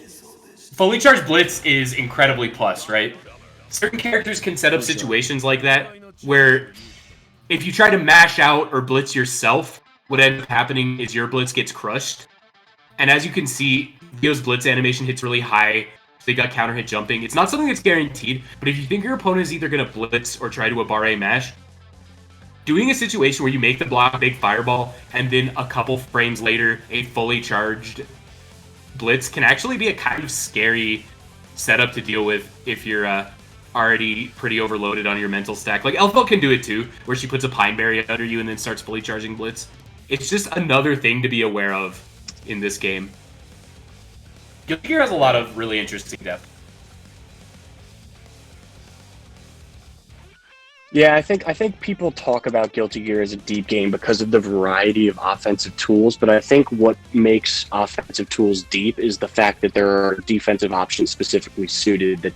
fully charged blitz is incredibly plus, right? Certain characters can set up situations like that, where if you try to mash out or blitz yourself, what ends up happening is your blitz gets crushed. And as you can see, Vio's blitz animation hits really high. They got counter hit jumping. It's not something that's guaranteed, but if you think your opponent is either going to blitz or try to a bar A mash, doing a situation where you make the block big fireball and then a couple frames later a fully charged blitz can actually be a kind of scary setup to deal with if you're already pretty overloaded on your mental stack. Like Elfbelt can do it too, where she puts a Pine Berry under you and then starts fully charging blitz. It's just another thing to be aware of in this game. Guilty Gear has a lot of really interesting depth. Yeah, I think people talk about Guilty Gear as a deep game because of the variety of offensive tools, but I think what makes offensive tools deep is the fact that there are defensive options specifically suited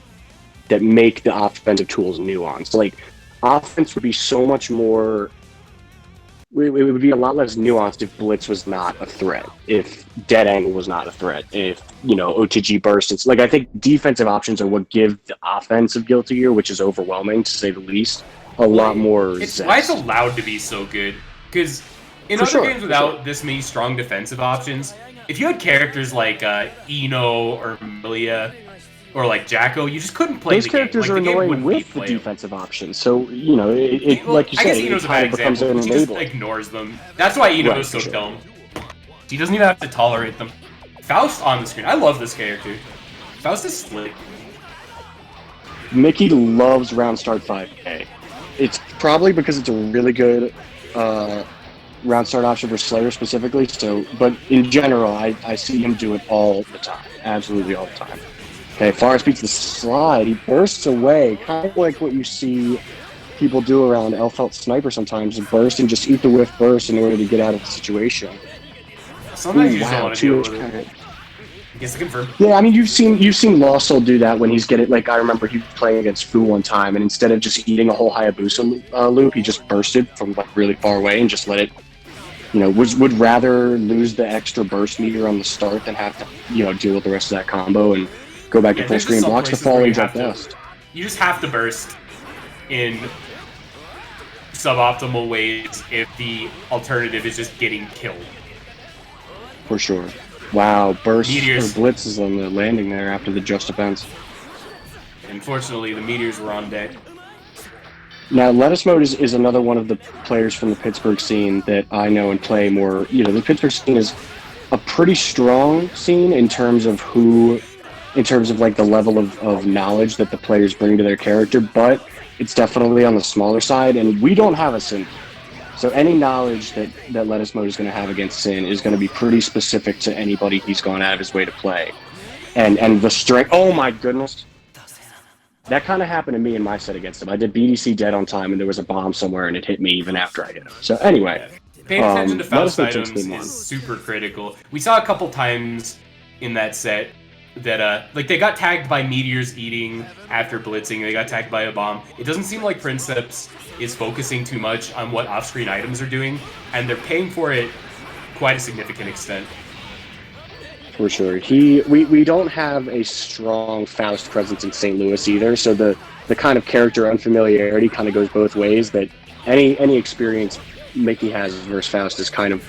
that make the offensive tools nuanced. Like, offense would be so much more... It would be a lot less nuanced if Blitz was not a threat, if Dead Angle was not a threat, if, OTG burst. It's like, I think defensive options are what give the offense of Guilty Gear, which is overwhelming, to say the least, a lot more It's zest. why it's allowed to be so good. Because in other games without this many strong defensive options, if you had characters like Eno or Milia or like Jacko, you just couldn't play Those the game. characters Like, are the game annoying wouldn't be with the playable. defensive options, so, like you I guess said, it Eno's a kind bad of becomes example. an He just enabler. ignores them. That's why Eno Right, is so for sure. dumb. He doesn't even have to tolerate them. Faust on the screen. I love this character. Faust is slick. Mickey loves round start 5K. It's probably because it's a really good round start option for Slayer specifically. So, but in general, I see him do it all the time, absolutely all the time. Okay, Forrest beats the slide. He bursts away, kind of like what you see people do around Elfelt Sniper sometimes, burst and just eat the whiff burst in order to get out of the situation. Sometimes Ooh, you just don't wow, want to deal 2H with kind it. of. Gets to confirm. Yeah, I mean, you've seen Lost Soul do that when he's getting, like, I remember he was playing against Fu one time, and instead of just eating a whole Hayabusa loop, he just bursted from, like, really far away and just let it, would rather lose the extra burst meter on the start than have to, deal with the rest of that combo and go back to full there's just screen some blocks to places where fall you and have jump to- dust. You just have to burst in suboptimal ways if the alternative is just getting killed. For sure. Wow, burst Meteors. or blitzes on the landing there after the just defense. Unfortunately, the meteors were on deck. Now, Lettuce Mode is another one of the players from the Pittsburgh scene that I know and play more. The Pittsburgh scene is a pretty strong scene in terms of like the level of knowledge that the players bring to their character, but it's definitely on the smaller side, and we don't have a Sin. So any knowledge that Lettuce Mode is going to have against Sin is going to be pretty specific to anybody he's gone out of his way to play. And the strength, oh my goodness. That kind of happened to me in my set against him. I did BDC dead on time, and there was a bomb somewhere, and it hit me even after I hit him. So anyway, Paying attention to Faust Lettuce Mode takes items game one. is super critical. We saw a couple times in that set that they got tagged by meteors eating after blitzing. They got tagged by a bomb. It doesn't seem like Princeps is focusing too much on what off-screen items are doing, and they're paying for it quite a significant extent. For sure. We don't have a strong Faust presence in St. Louis either, so the kind of character unfamiliarity kind of goes both ways, that any experience Mickey has versus Faust is kind of,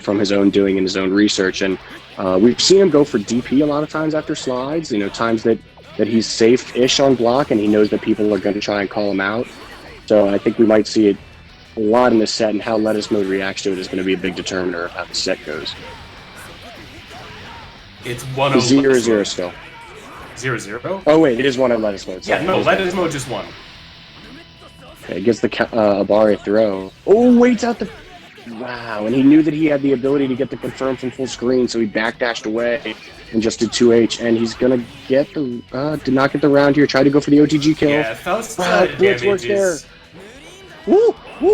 from his own doing and his own research, and we've seen him go for DP a lot of times after slides, times that that he's safe-ish on block, and he knows that people are going to try and call him out. So I think we might see it a lot in this set, and how Lettuce Mode reacts to it is going to be a big determiner of how the set goes. It's 1-0. 0-0 still. 0-0? Oh wait, it is 1-0 Lettuce Mode. Yeah, no, Lettuce Mode just won. Okay, gets the Abari throw. Oh, waits out the... Wow, and he knew that he had the ability to get the confirm from full screen, so he backdashed away and just did 2H, and he's gonna get the... did not get the round here, tried to go for the OTG kill. Yeah, Faust's Blitz works damage is... Woo! Woo!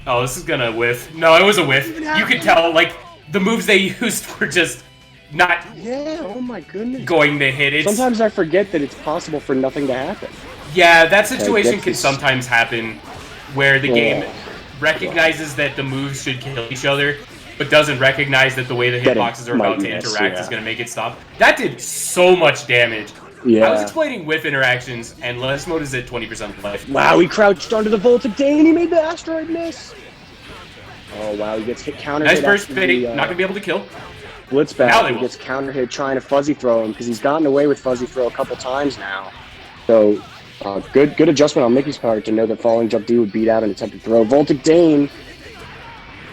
Oh, this is gonna whiff. No, it was a whiff. You could tell, like, the moves they used were just not Oh my goodness. going to hit it. Sometimes I forget that it's possible for nothing to happen. Yeah, that situation that's can just- sometimes happen where the game Oh. recognizes that the moves should kill each other, but doesn't recognize that the way the That it hitboxes are about might to miss, interact yeah. is going to make it stop. That did so much damage. Yeah. I was explaining whiff interactions, and Lettuce Mode is at 20% life. Wow, he crouched under the Voltic Dane, he made the asteroid miss! Oh wow, he gets hit counter Nice hit burst after fade, the, not going to be able to kill. Blitz Now back, they he will. gets counter hit trying to fuzzy throw him, because he's gotten away with fuzzy throw a couple times now. So, good adjustment on Mickey's part to know that falling jump D would beat out an attempted throw. Voltic Dane,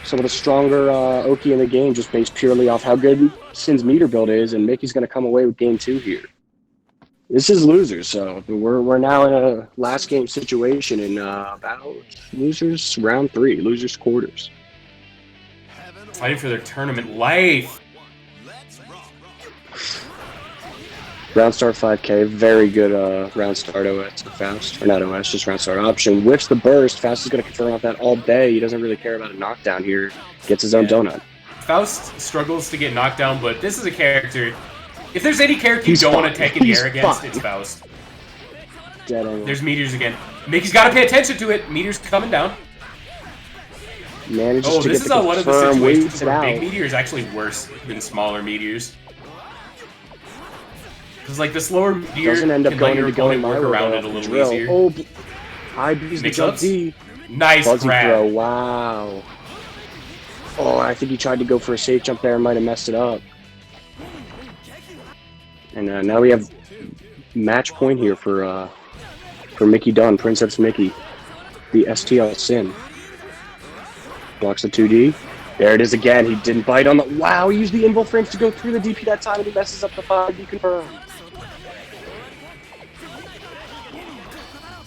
some of the stronger Oki in the game, just based purely off how good Sin's meter build is, and Mickey's going to come away with game 2 here. This is losers, so we're now in a last game situation in about losers round 3, losers quarters. Fighting for their tournament life. Round start 5K, very good round start OS for Faust, or not OS, just round start option. Whiffs the burst. Faust is going to confirm off that all day. He doesn't really care about a knockdown here. Gets his own donut. Faust struggles to get knocked down, but this is a character. If there's any character He's you don't want fine. to take in the He's air against, fine. it's Faust. Dead angle. There's meteors again. Mickey's got to pay attention to it. Meteors coming down. Manages Oh, to this get is the one of the confirm, situations waits it where out. big meteor is actually worse than smaller meteors. Because, like, the slower meteor Doesn't end up can let going your into going opponent my work way. around though. it a little Drill. easier. Oh, I beat the jump Mix-ups? D. Nice Fuzzy grab. throw, wow. Oh, I think he tried to go for a safe jump there and might have messed it up. And now we have match point here for Mickey Dunn, Princess Mickey, the STL Sin. Blocks the 2D. There it is again. He didn't bite on the... Wow, he used the invul frames to go through the DP that time and he messes up the 5D confirm.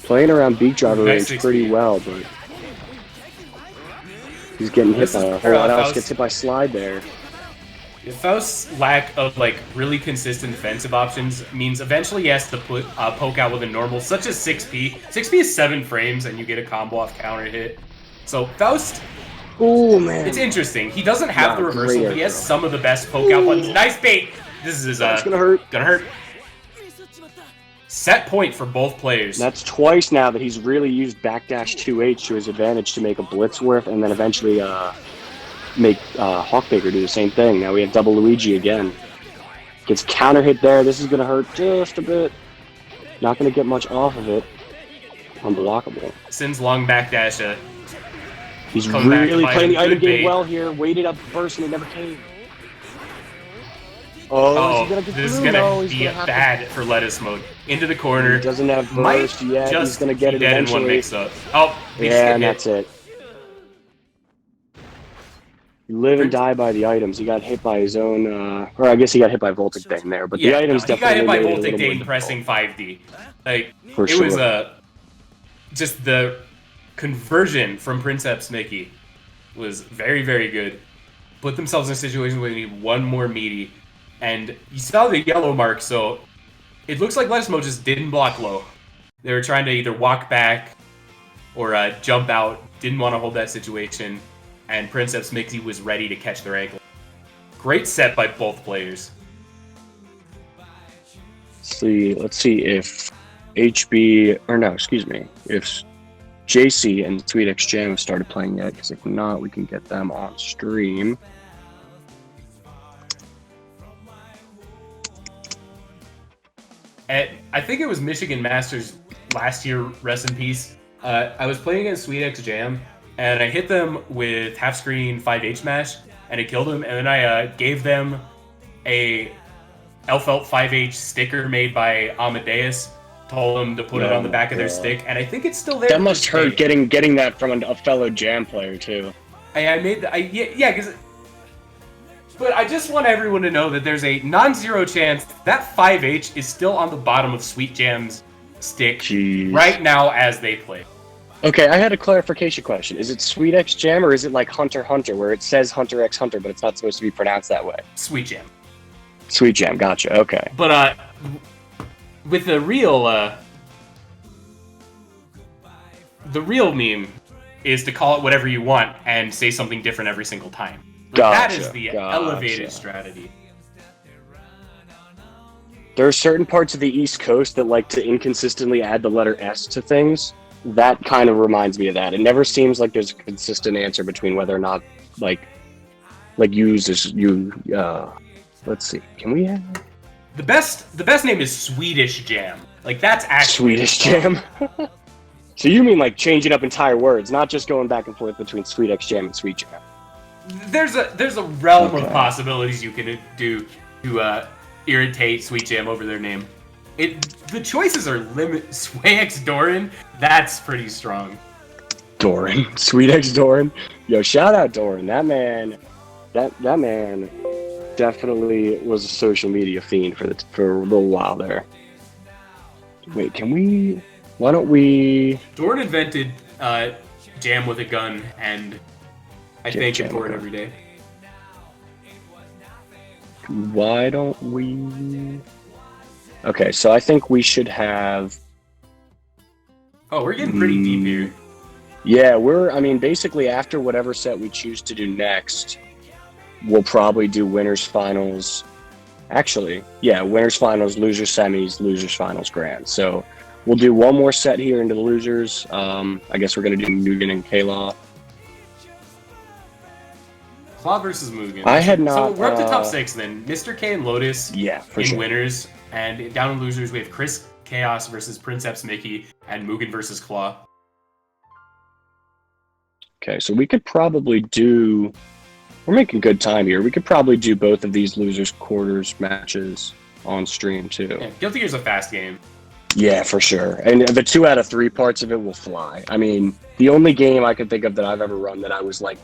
Playing around beat driver Nice range pretty well, but he's getting hit This by is a whole lot where else. Faust- Gets hit by slide there. Faust's lack of, like, really consistent defensive options means eventually he has to put poke out with a normal, such as 6P. 6P is 7 frames and you get a combo off counter hit. So Faust, Oh man, it's interesting. He doesn't have Wow, the reversal, great but he has air throw. some of the best poke out buttons. Nice bait! This is that's gonna hurt. gonna hurt. Set point for both players. That's twice now that he's really used backdash 2H to his advantage to make a blitz worth, and then eventually make Hawkbaker do the same thing. Now we have double Luigi again. Gets counter hit there. This is gonna hurt just a bit. Not gonna get much off of it. Unblockable. Sin's long backdash. He's Come back to really fight playing him. the item Good game bait. well here. Waited up first and it never came. Oh, Oh, is he gonna get this is through? gonna No, he's be gonna have to- bad for Lettuce Mode. Into the corner. He doesn't have Might burst yet. just He's gonna get be it dead in one eventually. mix-up. Oh, he just Yeah, get and hit. that's it. You live and die by the items. He got hit by his own, or I guess he got hit by Voltic Dane there, but the items he got definitely hit by made it a Voltic little more Dane difficult. pressing 5D. Like, For it was sure. just the conversion from Princeps Mickey was very, very good. Put themselves in a situation where they need one more meaty, and you saw the yellow mark, so it looks like Lettuce Mode just didn't block low. They were trying to either walk back or jump out, didn't want to hold that situation, and Princeps Mickey was ready to catch their ankle. Great set by both players. Let's see if HB, or no, excuse me, if JC and SweetX Jam have started playing yet, because if not, we can get them on stream. I think it was Michigan Masters last year, rest in peace. I was playing against SweetX Jam, and I hit them with half-screen 5H smash, and it killed them, and then I gave them a Elfelt 5H sticker made by Amadeus. Told them to put it on the back of their stick, and I think it's still there. That must hurt getting that from a fellow Jam player too. I made because. But I just want everyone to know that there's a non-zero chance that 5H is still on the bottom of Sweet Jam's stick right now as they play. Okay, I had a clarification question. Is it Sweet X Jam or is it like Hunter Hunter, where it says Hunter X Hunter, but it's not supposed to be pronounced that way? Sweet Jam. Sweet Jam, gotcha. Okay. But with the real meme is to call it whatever you want and say something different every single time. That is the elevated strategy. There are certain parts of the East Coast that like to inconsistently add the letter S to things. That kind of reminds me of that. It never seems like there's a consistent answer between whether or not like uses you. Let's see. Can we have the best name is Swedish Jam. Like that's actually Swedish Jam. So you mean like changing up entire words, not just going back and forth between Sweet X Jam and Sweet Jam? There's a realm of possibilities you can do to irritate Sweet Jam over their name. The choices are limited. Sway X Doran, that's pretty strong. Doran, Sweet X Doran. Yo, shout out Doran. That man definitely was a social media fiend for a little while there. Wait, why don't we... Doran invented Jam with a gun, and I thank him for it every day. Why don't we... Okay, so I think we should have... Oh, we're getting pretty deep here. Yeah, basically after whatever set we choose to do next, we'll probably do winners finals. Actually, yeah, winners finals, losers semis, losers finals grand. So we'll do one more set here into the losers. I guess we're going to do Mugen and K-Law. Claw versus Mugen. I had not... So we're up to top 6 then. Mr. K and Lotus in winners. And down in losers, we have Chris Chaos versus Princeps Mickey and Mugen versus Claw. Okay, so we could probably do... We're making good time here. We could probably do both of these losers quarters matches on stream too. Yeah, Guilty Gear's a fast game. Yeah, for sure. And the 2 out of 3 parts of it will fly. I mean, the only game I could think of that I've ever run that I was like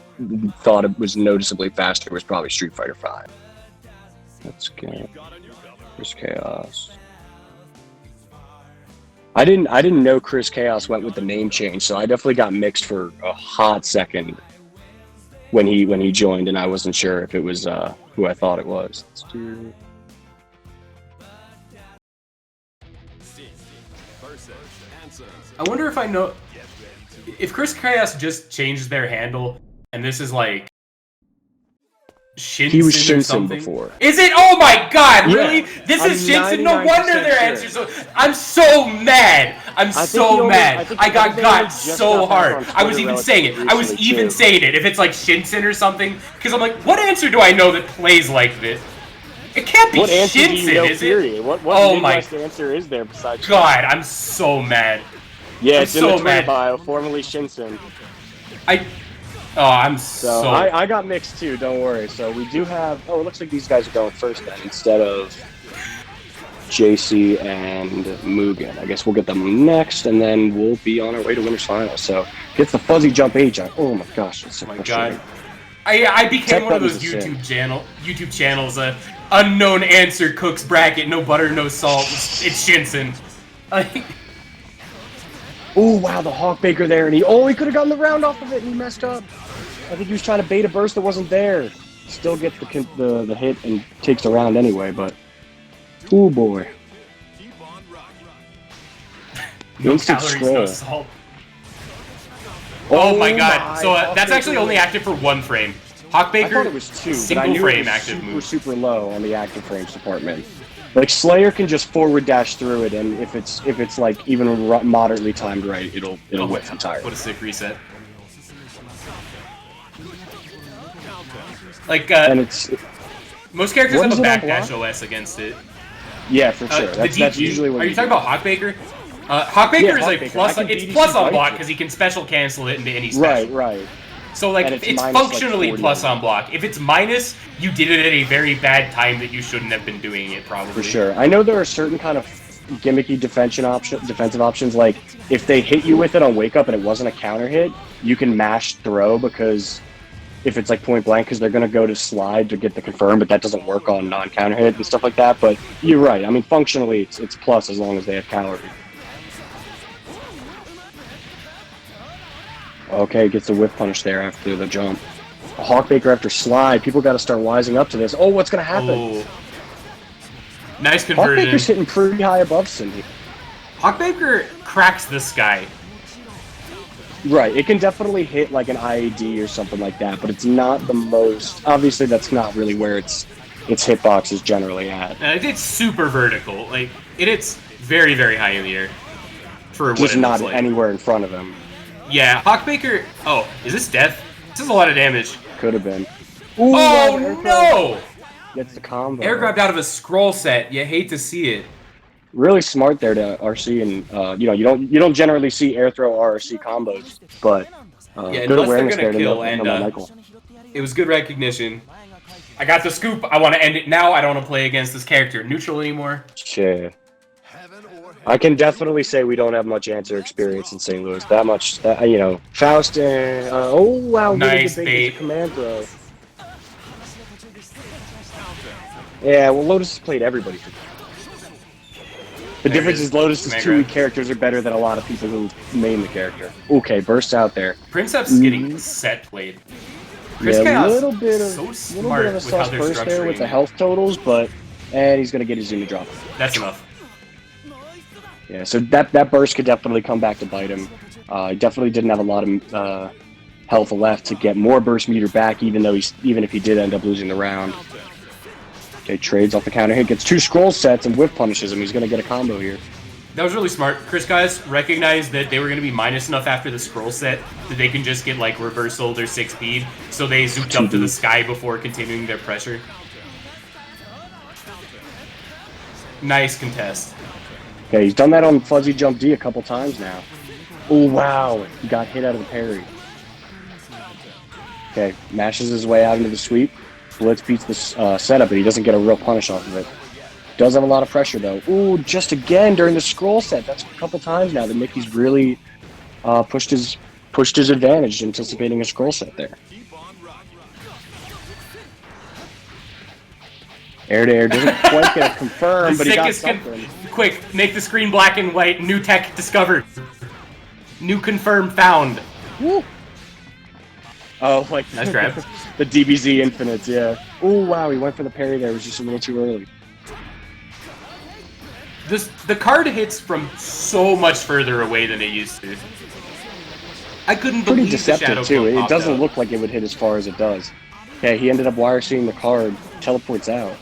thought it was noticeably faster was probably Street Fighter V. Let's get Chris Chaos. I didn't know Chris Chaos went with the name change, so I definitely got mixed for a hot second when he joined, and I wasn't sure if it was who I thought it was. Let's do... I wonder if I know if Chris Chaos just changed their handle and this is like Shinsen. He was or Shinsen something. before. Is it? Oh my god, really? Yeah, This I'm is Shinsen? No wonder their sure. answers. So, I'm so mad. I'm so mad. I got so hard. I was even saying it. I was even saying it. If it's like Shinsen or something, because I'm like, what answer do I know that plays like this? It can't be Shinsen, is it? What oh my answer is there besides God, I'm so mad. Yeah, it's I'm in so the Twitter mad. bio, formerly Shinsen. I'm So so... I got mixed too, don't worry. So we do have... Oh, it looks like these guys are going first then, instead of JC and Mugen. I guess we'll get them next, and then we'll be on our way to winners finals. So gets the fuzzy jump H on. Oh my gosh, it's so frustrating. I became one of those YouTube channels, unknown answer cooks bracket, no butter, no salt. It's Shinsen. Oh wow, the Hawk Baker there, and he could have gotten the round off of it, and he messed up. I think he was trying to bait a burst that wasn't there. Still gets the hit and takes the round anyway, but oh boy. No calories, no salt. Oh my god! So that's actually only active for 1 frame. Hawk Baker, I thought it was 2, single but I knew frame it was active move. super low on the active frames department. Like Slayer can just forward dash through it, and if it's like even moderately timed right, it'll whiff entirely. What a sick reset! Like and it's most characters have a backdash OS against it. Yeah, for sure. That's usually what. Are you talking about Hawk Baker? Hawk Baker is like plus. It's plus on block because he can special cancel it into any special. Right. So, like, And it's minus, functionally like, 40 plus on on block. If it's minus, you did it at a very bad time that you shouldn't have been doing it, probably. For sure. I know there are certain kind of gimmicky defensive options, like if they hit you with it on wake up and it wasn't a counter hit, you can mash throw because if it's like point blank, because they're going to go to slide to get the confirm, but that doesn't work on non-counter hit and stuff like that. But you're right. I mean, functionally, it's plus as long as they have calorie. Okay, gets the whip punish there after the jump. A Hawkbaker after slide. People got to start wising up to this. Oh, what's going to happen? Oh. Nice conversion. Hawkbaker's hitting pretty high above Cindy. Hawkbaker cracks the sky. Right, it can definitely hit like an IAD or something like that, but it's not the most. Obviously, that's not really where its hitbox is generally at. It's super vertical. Like, it hits very, very high in the air. For what Just it not looks like. anywhere in front of him. Yeah, Hawkbaker. Oh, is this death? This is a lot of damage. Could have been. Ooh, Oh no! Gets the combo. Air grabbed out of a scroll set. You hate to see it. Really smart there to RC, and you don't generally see air throw RC combos, but Yeah, good unless they're awareness gonna there to kill, know and Michael. it was good recognition. I got the scoop. I want to end it now. I don't want to play against this character neutral anymore. Shit. I can definitely say we don't have much answer experience in St. Louis. That much, Faust and oh wow, Nice really bait. command throw. Yeah, well, Lotus has played everybody for. The difference is Lotus's Command 2 grab. weak characters are better than a lot of people who main the character. Okay, bursts out there. Princep's getting set played. Chris Yeah, a Chaos little bit of so little smart bit of a with how sus they're burst there with structuring the it. health totals, but he's gonna get his Zuni drop. That's enough. Yeah, so that burst could definitely come back to bite him. He definitely didn't have a lot of health left to get more burst meter back, even if he did end up losing the round. Okay, trades off the counter hit, gets 2 scroll sets and whiff punishes him. He's gonna get a combo here. That was really smart. Chris guys recognized that they were going to be minus enough after the scroll set that they can just get like reversal their 6 speed, so they zooped up to the sky before continuing their pressure. Nice contest. Okay, he's done that on Fuzzy Jump D a couple times now. Oh wow, he got hit out of the parry. Okay, mashes his way out into the sweep. Blitz beats the setup, but he doesn't get a real punish off of it. Does have a lot of pressure though. Ooh, just again during the scroll set. That's a couple times now that Mickey's really pushed his advantage, anticipating a scroll set there. Air to air doesn't quite get a confirm, but he got something. Quick, make the screen black and white. New tech discovered. New confirm found. Woo. Oh, like Nice grab. The DBZ infinites, yeah. Oh wow, he went for the parry there. It was just a little too early. The card hits from so much further away than it used to. I couldn't Pretty believe the shadow deceptive too. clone It popped doesn't out. look like it would hit as far as it does. Okay, he ended up wire seeing the card, teleports out.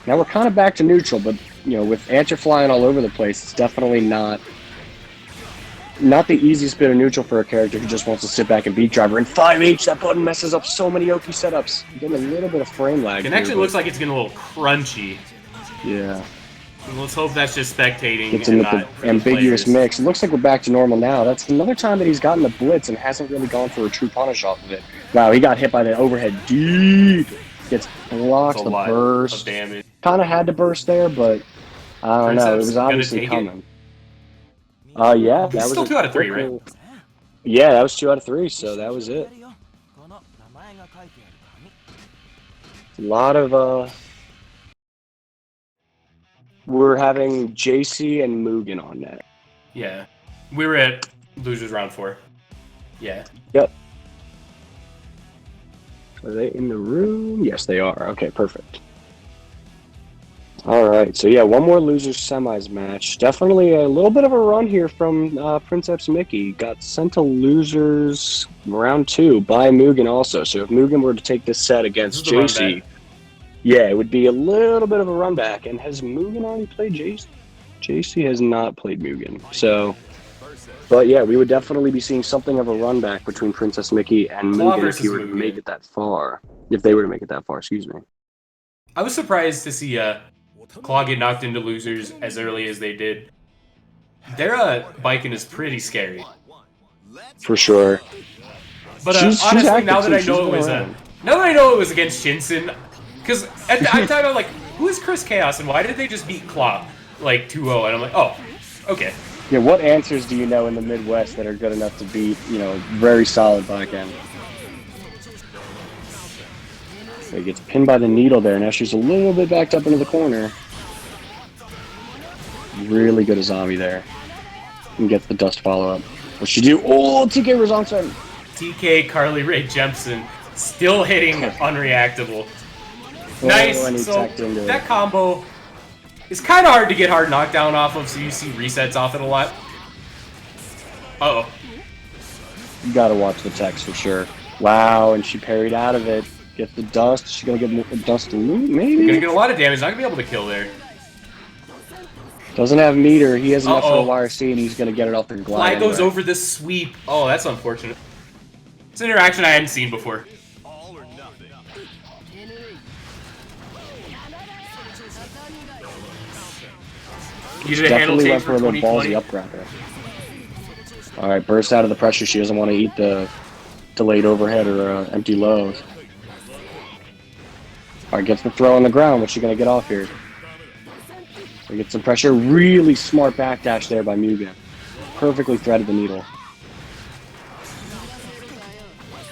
Now we're kind of back to neutral, but with answer flying all over the place, it's definitely not the easiest bit of neutral for a character who just wants to sit back and beat driver. And 5H, that button messes up so many Oki setups. Getting a little bit of frame lag. It actually looks like it's getting a little crunchy. Yeah. Let's hope that's just spectating Gets and in with not the ambiguous players. mix. It looks like we're back to normal now. That's another time that he's gotten the blitz and hasn't really gone for a true punish off of it. Wow, he got hit by the overhead deep. Gets blocked, That's a the lot of burst. damage. Kind of had to burst there, but I don't know. It Princeps was gonna obviously take it? coming. Yeah, that was Still a 2 out of 3, quick- right? Yeah, that was 2 out of 3, so that was it. A lot of we're having JC and Mugen on net. Yeah. We were at losers round 4. Yeah. Yep. Are they in the room? Yes, they are. Okay, perfect. All right, so yeah, one more losers semis match. Definitely a little bit of a run here from Princeps Mickey. Got sent to losers round 2 by Mugen also. So if Mugen were to take this set against This is the JC, yeah, it would be a little bit of a run back. And has Mugen already played JC? JC has not played Mugen. So, but yeah, we would definitely be seeing something of a run back between Princess Mickey and Claw Mugen if versus he were to Mugen. make it that far. If they were to make it that far, excuse me. I was surprised to see Claw get knocked into losers as early as they did. Their biking is pretty scary. For sure. But She's honestly, active now that too. I She's know been it was around. now that I know it was against Shinsen, because at the time I'm like, who is Chris Chaos and why did they just beat Claw like 2-0? And I'm like, oh, okay. Yeah, what answers do you know in the Midwest that are good enough to beat, very solid backhand? So he gets pinned by the needle there. Now she's a little bit backed up into the corner. Really good Azami there. And gets the dust follow-up. What's she do? Oh, TK Razansen! TK Carly Rae Jepsen still hitting unreactable. Nice. And he So tacked into that it. combo is kind of hard to get hard knockdown off of, so you see resets off it a lot. Uh-oh. You gotta watch the text for sure. Wow, and she parried out of it. Gets the dust. She's gonna get more dust to loot, maybe? Gonna get a lot of damage. Not gonna be able to kill there. Doesn't have meter. He has enough for a Uh-oh. YRC, and he's gonna get it off the glide. Fly goes anyway. over the sweep. Oh, that's unfortunate. It's an interaction I hadn't seen before. All or nothing. You did a handle Definitely change went for for a little 2020. ballsy up grabber. Alright, burst out of the pressure. She doesn't want to eat the delayed overhead or empty lows. Alright, gets the throw on the ground. What's she going to get off here? We get some pressure. Really smart backdash there by Mugen. Perfectly threaded the needle.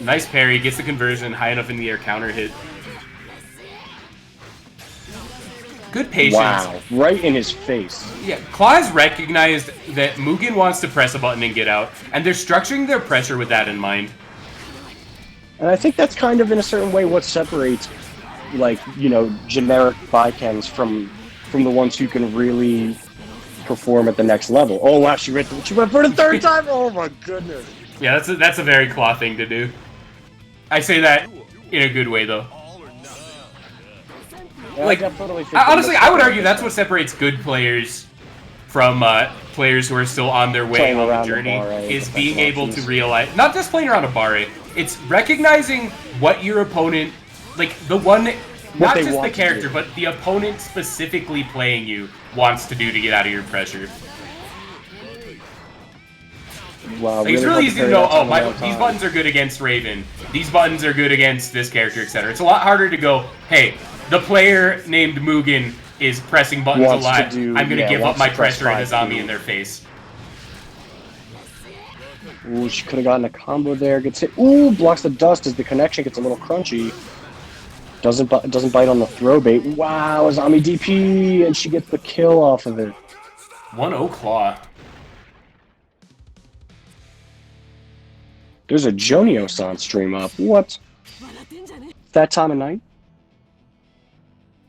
Nice parry. Gets the conversion. High enough in the air counter hit. Good patience. Wow, right in his face. Yeah, Claw has recognized that Mugen wants to press a button and get out, and they're structuring their pressure with that in mind. And I think that's kind of, in a certain way, what separates, generic Vikens from the ones who can really perform at the next level. Oh, wow, she went for the third time? Oh, my goodness. Yeah, that's a very Claw thing to do. I say that in a good way, though. Yeah, Like, I definitely think honestly, I would argue that's what separates good players from players who are still on their way Playing on the around the journey, bar, right, is with being the able to options. realize, not just playing around a bar, it's recognizing what your opponent, like the one, not they just the want to character, do. but the opponent specifically playing you wants to do to get out of your pressure. Wow, Like, it's really easy to know, oh, these buttons. buttons are good against Raven, these buttons are good against this character, etc. It's a lot harder to go, hey, the player named Mugen is pressing buttons Wants a to lot. do- I'm going to yeah, give up wants my to press pressure and 5-2. Azami in their face. Ooh, she could have gotten a combo there. Gets hit. Ooh, blocks the dust as the connection gets a little crunchy. Doesn't bite on the throw bait. Wow, Azami DP, and she gets the kill off of it. 1-0 Claw. There's a Jonio-san stream up. What? That time of night?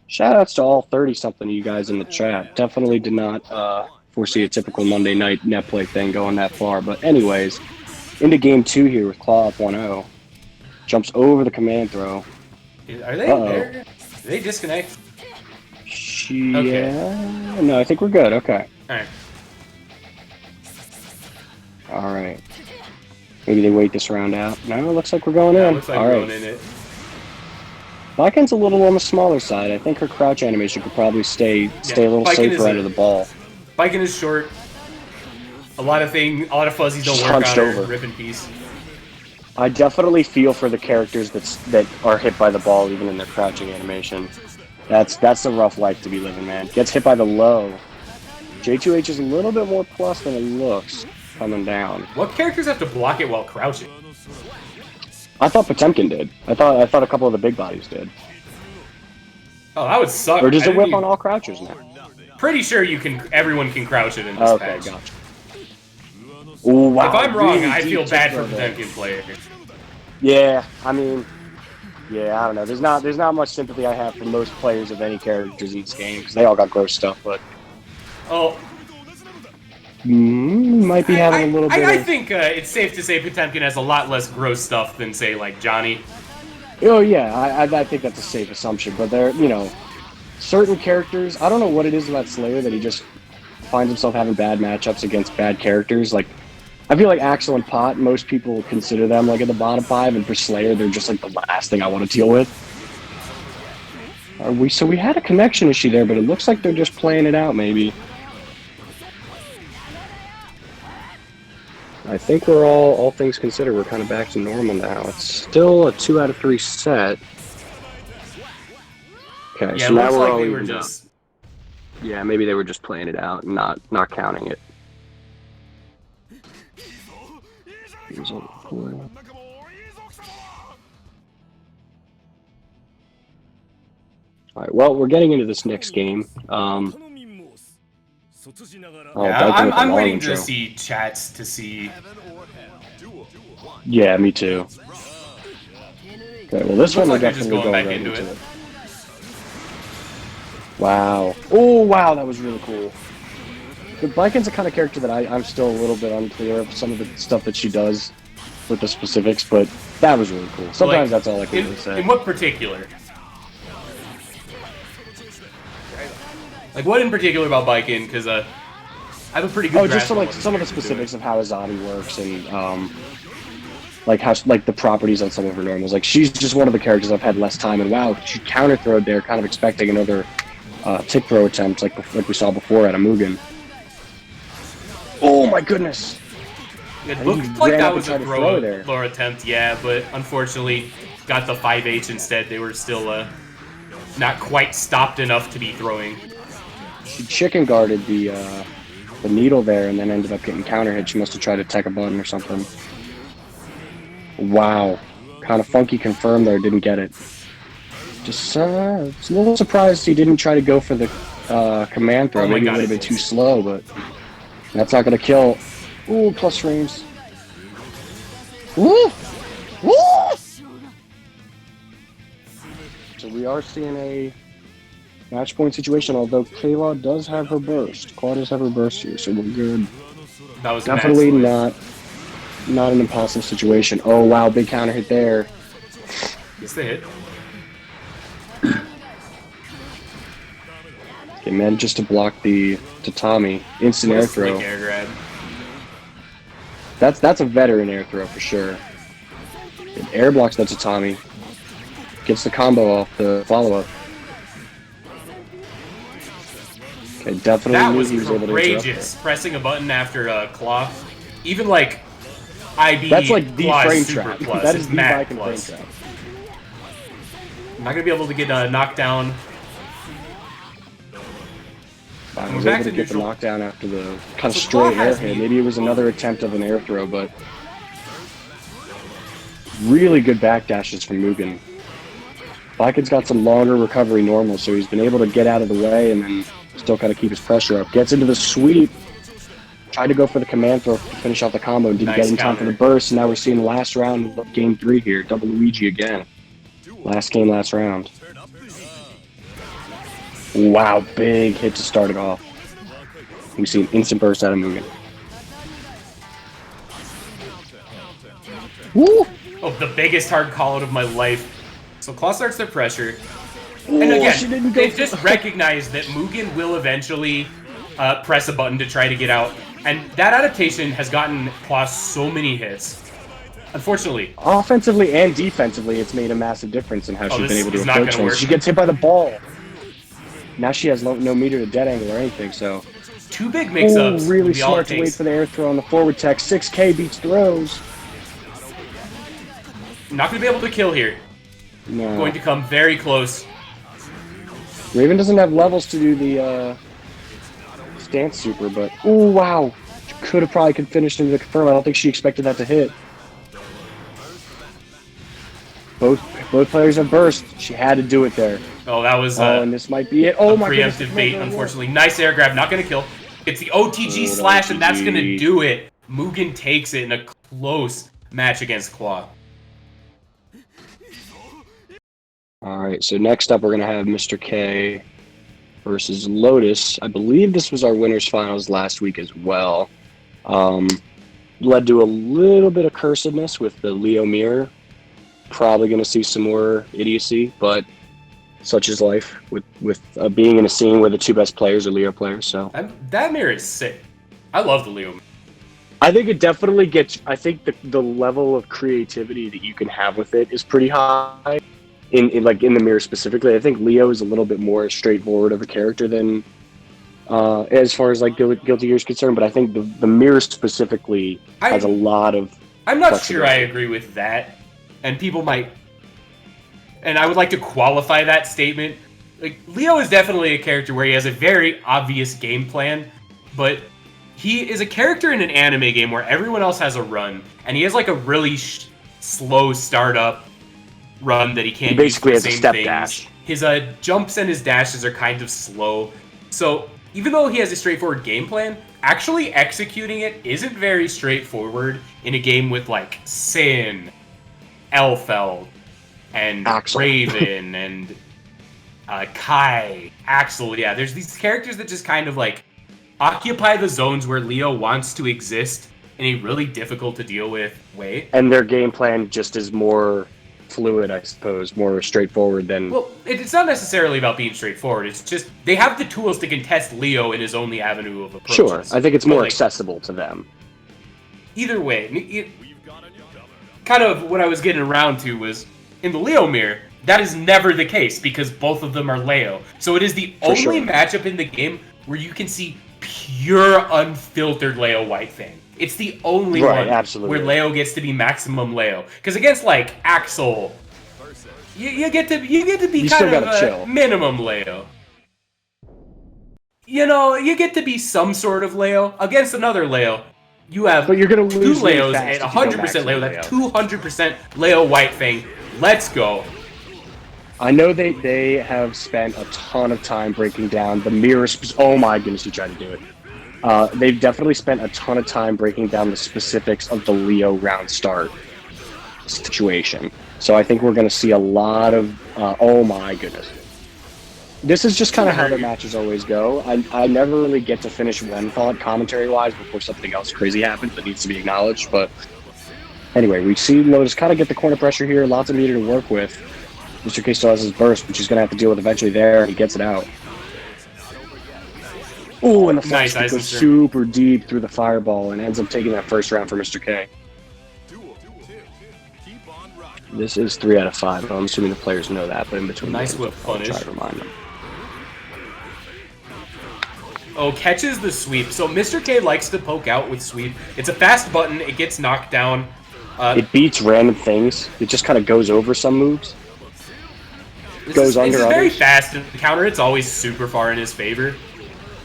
Shoutouts to all 30-something of you guys in the chat. Definitely did not foresee a typical Monday night net play thing going that far. But anyways, into game 2 here with Claw up 1-0. Jumps over the command throw. Are they there? Did they disconnect? Okay. No, I think we're good. Okay. Alright. Alright. Maybe they wait this round out. No, it looks like we're going Yeah, in. looks like All we're right. going in it. Viken's a little on the smaller side. I think her crouch animation could probably stay a little Viken safer is under the ball. Viken is short. A lot of fuzzies don't She's work on hunched her. over. Rip in peace. I definitely feel for the characters that are hit by the ball even in their crouching animation. That's a rough life to be living, man. Gets hit by the low. J2H is a little bit more plus than it looks coming down. What characters have to block it while crouching? I thought Potemkin did. I thought a couple of the big bodies did. Oh, that would suck. Or does I it didn't whip even- on all crouchers now? Pretty sure everyone can crouch it in this Okay, patch. gotcha. Ooh, wow. If I'm wrong, really I deep feel bad for kick throw there. Potemkin players. Yeah, I mean, I don't know. There's not much sympathy I have for most players of any characters in this game because they all got gross stuff, but Oh, might be having a little bit. I think it's safe to say Potemkin has a lot less gross stuff than, say, like Johnny. Oh yeah, I think that's a safe assumption. But there, certain characters. I don't know what it is about Slayer that he just finds himself having bad matchups against bad characters. Like, I feel like Axel and Pot, most people consider them like in the bottom 5, and for Slayer, they're just like the last thing I want to deal with. So we had a connection issue there, but it looks like they're just playing it out, maybe. I think we're all things considered, we're kind of back to normal now. It's still a 2 out of 3 set. Okay, Yeah, so it now looks we're like all they were evened up. just. Yeah, maybe they were just playing it out and not counting it. Alright, well, we're getting into this next game. Oh, Yeah, Viking with a I'm long waiting intro. to see chats to see. Yeah, me too. Okay, well, this Looks one we're like they're just definitely going going back right into into it. it. Wow. Oh, wow, that was really cool. The Viken's the kind of character that I'm still a little bit unclear of some of the stuff that she does with the specifics, but that was really cool. Sometimes that's all I can really say. In what particular? Like, what in particular about Bikin? Because I have a pretty good grasp Just on like what this some of the character's specifics doing. of how Azadi works and like how like the properties on some of her normals. Like she's just one of the characters I've had less time, and wow, she counter throwed there, kind of expecting another tick throw attempt like we saw before at a Mugen. Oh my goodness! It I think looked he like ran that up was and a tried to throw there. throw attempt, yeah, but unfortunately got the 5H instead. They were still not quite stopped enough to be throwing. She chicken guarded the needle there, and then ended up getting counter hit. She must have tried to tech a button or something. Wow, kind of funky confirm there. Didn't get it. Just it's a little surprised he didn't try to go for the command throw. Oh my Maybe God, it would have it been too is. slow, but that's not going to kill. Ooh, plus frames. Woo! Woo! So we are seeing a match point situation, although Kayla does have her burst. Claw does have her burst here, so we're good. That was Definitely mad not an impossible situation. Oh wow, big counter hit there. Yes, they hit. Okay, manages to block the tatami. Instant What a air throw. slick air grab. That's a veteran air throw for sure. It air blocks that tatami. Gets the combo off the follow-up. Okay, definitely That knew was he was able to interrupt courageous. there. Pressing a button after Claw. Even like IB That's like the Claw frame is super trap. plus. That It's is the mad Viking frame plus. trap. I'm not gonna be able to get knocked down. I We're was back able to to get the neutral. knockdown after the kind of So Claw straight air has hit. me. Maybe it was another attempt of an air throw, but really good backdashes from Mugen. Viken's got some longer recovery normals, so he's been able to get out of the way and then still kind of keep his pressure up. Gets into the sweep. Tried to go for the command throw to finish off the combo and didn't Nice get in time for the counter. burst. And now we're seeing the last round of game 3 here. Double Luigi again. Last game, last round. Wow, big hit to start it off. We see an instant burst out of Mugen. Woo! Oh, the biggest hard call out of my life. So Claw starts their pressure. Ooh, And she again, didn't go they've for- just recognized that Mugen will eventually press a button to try to get out. And that adaptation has gotten Claw so many hits. Unfortunately. Offensively and defensively, it's made a massive difference in how she's been this able to is not approach gonna things. work. She gets hit by the ball. Now she has no meter to dead angle or anything, so... Two big Ooh, mix-ups. really would be all smart it to wait takes. for the air throw on the forward tech. 6K beats throws. Not going to be able to kill here. No. Going to come very close. Raven doesn't have levels to do the stance super, but... Ooh, wow. Could have probably finished into the confirm. I don't think she expected that to hit. Both players have burst. She had to do it there. Oh, that was and this might be it. Oh a my goodness. preemptive bait, unfortunately. Nice air grab. Not going to kill. It's the OTG slash, and that's going to do it. Mugen takes it in a close match against Claw. Alright, so next up we're going to have Mr. K versus Lotus. I believe this was our winners finals last week as well. Led to a little bit of cursedness with the Leo mirror. Probably going to see some more idiocy, but such is life with being in a scene where the two best players are Leo players. So That mirror is sick. I love the Leo. I think it definitely gets. I think the level of creativity that you can have with it is pretty high. In the mirror specifically, I think Leo is a little bit more straightforward of a character than as far as like Guilty Gear is concerned, but I think the mirror specifically has a lot of. I'm not sure I agree with that, and people might. And I would like to qualify that statement. Like, Leo is definitely a character where he has a very obvious game plan, but he is a character in an anime game where everyone else has a run, and he has like a really slow startup run that he can't. He basically use has the a same step things. dash. His jumps and his dashes are kind of slow, so even though he has a straightforward game plan, actually executing it isn't very straightforward in a game with like Sin, Elfeld, and Axel. Raven, and Kai, Axel. Yeah, there's these characters that just kind of like occupy the zones where Leo wants to exist in a really difficult to deal with way. And their game plan just is more fluid, I suppose, more straightforward than. Well, it's not necessarily about being straightforward. It's just they have the tools to contest Leo in his only avenue of approaches. Sure, I think it's more like, accessible to them. Either way, kind of what I was getting around to was in the Leo mirror. That is never the case because both of them are Leo. So it is the only matchup in the game where you can see pure unfiltered Leo White Fang. It's the only one absolutely. where Leo gets to be maximum Leo. Because against like Axel, you get to be kind of a minimum Leo. You know, you get to be some sort of Leo. Against another Leo, you have but you're gonna lose two Leos at 100% Leo. That's 200% Leo White Fang. Let's go. I know they have spent a ton of time breaking down the mirror. Oh my goodness, he tried to do it. They've definitely spent a ton of time breaking down the specifics of the Leo round start situation. So I think we're going to see a lot of. Oh my goodness. This is just kind of how the matches always go. I never really get to finish one thought commentary-wise before something else crazy happens that needs to be acknowledged. But anyway, we see Lotus kind of get the corner pressure here. Lots of meter to work with. Mr. K still has his burst, which he's going to have to deal with eventually there, and he gets it out. Ooh, and the flash goes super deep through the fireball and ends up taking that first round for Mr. K. This is 3 out of 5. I'm assuming the players know that, but in between, nice whip punish. I'll try to remind them. Oh, catches the sweep. So Mr. K likes to poke out with sweep. It's a fast button. It gets knocked down. It beats random things. It just kind of goes over some moves. This is very fast. In the counter, it's always super far in his favor.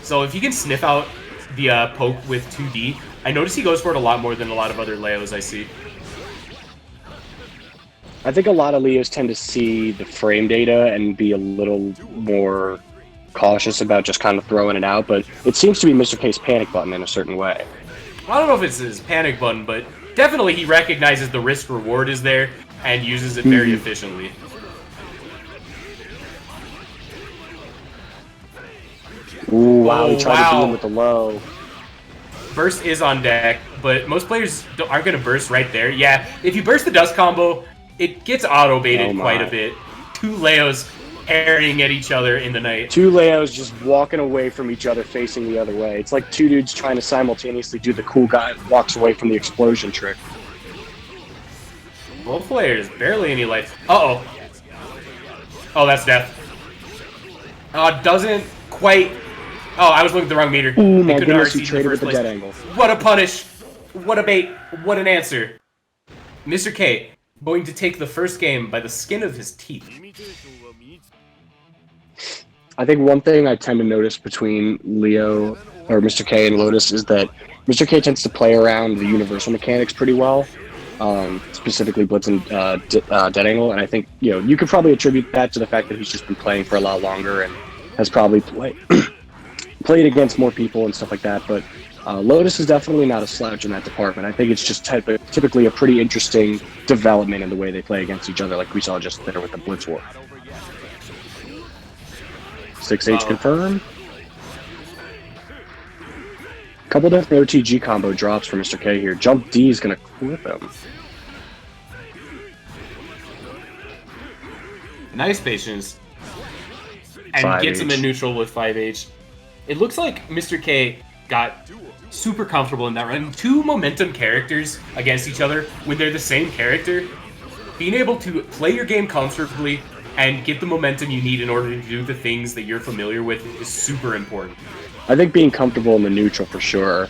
So if you can sniff out the poke with 2D, I notice he goes for it a lot more than a lot of other Leos I see. I think a lot of Leos tend to see the frame data and be a little more cautious about just kind of throwing it out, but it seems to be Mr. K's panic button in a certain way. I don't know if it's his panic button, but definitely he recognizes the risk reward is there and uses it very efficiently. Ooh, wow, he tried to do it with the low. Burst is on deck, but most players aren't going to burst right there. Yeah, if you burst the dust combo, it gets auto-baited quite a bit. 2 Leos parrying at each other in the night. 2 Leos just walking away from each other, facing the other way. It's like 2 dudes trying to simultaneously do the cool guy that walks away from the explosion trick. Both players, barely any life. Uh-oh. Oh, that's death. Doesn't quite... Oh, I was looking at the wrong meter. Ooh, my goodness, he traded with the dead angle. What a punish. What a bait. What an answer. Mr. K going to take the first game by the skin of his teeth. I think one thing I tend to notice between Leo, or Mr. K and Lotus, is that Mr. K tends to play around the universal mechanics pretty well, specifically Blitz and Dead Angle, and I think, you know, you could probably attribute that to the fact that he's just been playing for a lot longer and has probably played against more people and stuff like that, but Lotus is definitely not a slouch in that department. I think it's just typically a pretty interesting development in the way they play against each other, like we saw just there with the Blitz War. 6H confirmed. Couple different OTG combo drops for Mr. K here. Jump D is going to clip him. Nice patience. And 5H. Gets him in neutral with 5H. It looks like Mr. K got super comfortable in that run. 2 momentum characters against each other when they're the same character. Being able to play your game comfortably and get the momentum you need in order to do the things that you're familiar with is super important. I think being comfortable in the neutral for sure.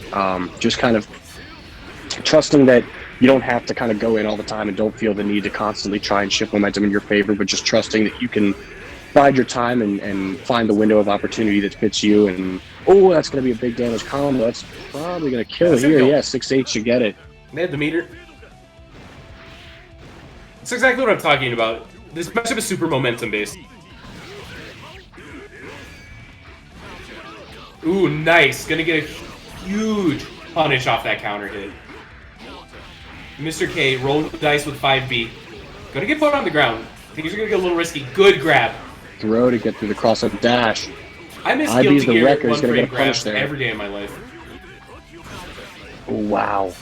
Just kind of trusting that you don't have to kind of go in all the time and don't feel the need to constantly try and shift momentum in your favor, but just trusting that you can bide your time and find the window of opportunity that fits you. And oh, that's going to be a big damage combo. That's probably going to kill it here. Yeah, 6-8 should get it. They had the meter. That's exactly what I'm talking about. This matchup is super momentum based. Ooh, nice. Gonna get a huge punish off that counter hit. Mr. K rolling the dice with 5B. Gonna get put on the ground. I think he's gonna get a little risky. Good grab. Throw to get through the cross-up dash. I miss IB's Guilty the Gear wrecker. He's one gonna frame get a punish grabs there. every day of my life. Wow.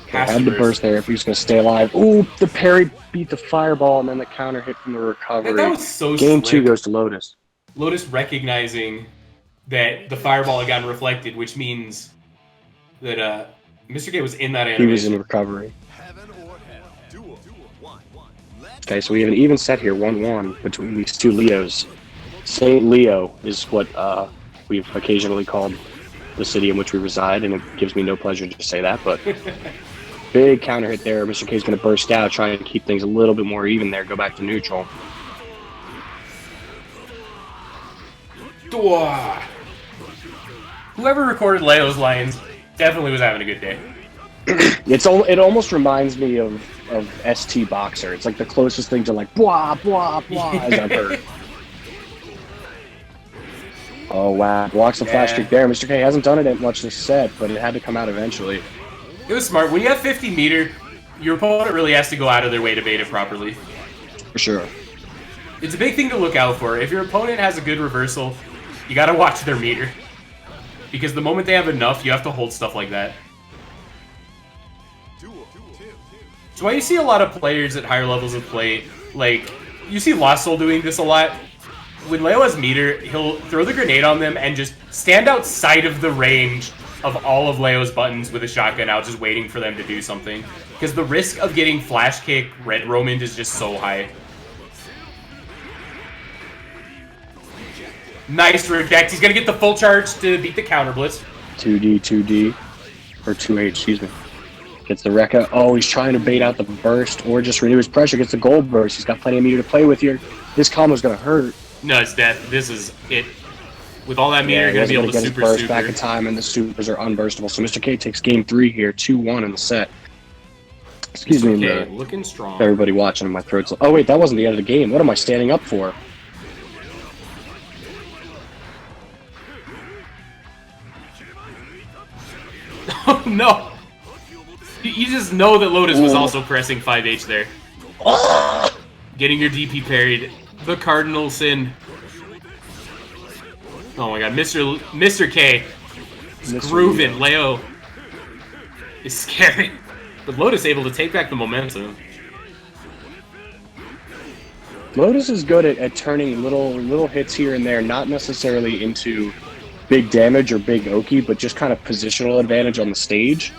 Has Had to the burst there if he's going to stay alive. Ooh, the parry beat the fireball, and then the counter hit from the recovery. That was so Game slick. 2 goes to Lotus. Lotus recognizing that the fireball had gotten reflected, which means that Mr. K was in that animation. He was in recovery. Heaven or hell. Duel. 1-1. Let's Okay, so we have an even set here, 1-1, between these two Leos. Saint Leo is what we've occasionally called the city in which we reside, and it gives me no pleasure to say that, but big counter hit there. Mr. K is going to burst out, trying to keep things a little bit more even there, go back to neutral. Whoever recorded Leo's lines definitely was having a good day. It almost reminds me of ST Boxer. It's like the closest thing to like blah blah blah as I've heard. Oh wow, blocks the flash kick there. Mr. K hasn't done it much this set, but it had to come out eventually. It was smart. When you have 50 meter, your opponent really has to go out of their way to bait it properly. For sure. It's a big thing to look out for. If your opponent has a good reversal, you gotta watch their meter. Because the moment they have enough, you have to hold stuff like that. So why you see a lot of players at higher levels of play, like, you see Lost Soul doing this a lot. When Leo has meter, he'll throw the grenade on them and just stand outside of the range of all of Leo's buttons with a shotgun out, just waiting for them to do something. Because the risk of getting flash kick red roamed is just so high. Nice reject. He's gonna get the full charge to beat the counter blitz. 2D, or 2H, excuse me. Gets the Rekka. Oh, he's trying to bait out the burst or just renew his pressure. Gets the gold burst. He's got plenty of meter to play with here. This combo's gonna hurt. No, it's death. This is it. With all that meter, you're gonna be able to get super his burst super. back in time, and the supers are unburstable. So Mr. K takes game 3 here, 2-1 in the set. Excuse me, Okay, looking strong. everybody watching. My throat's. Oh wait, that wasn't the end of the game. What am I standing up for? Oh no! You just know that Lotus was also pressing 5H there. Getting your DP parried. The cardinal sin. Oh my god, Mr. K is grooving. Leo is scary. But Lotus able to take back the momentum. Lotus is good at turning little hits here and there, not necessarily into big damage or big Oki, but just kind of positional advantage on the stage.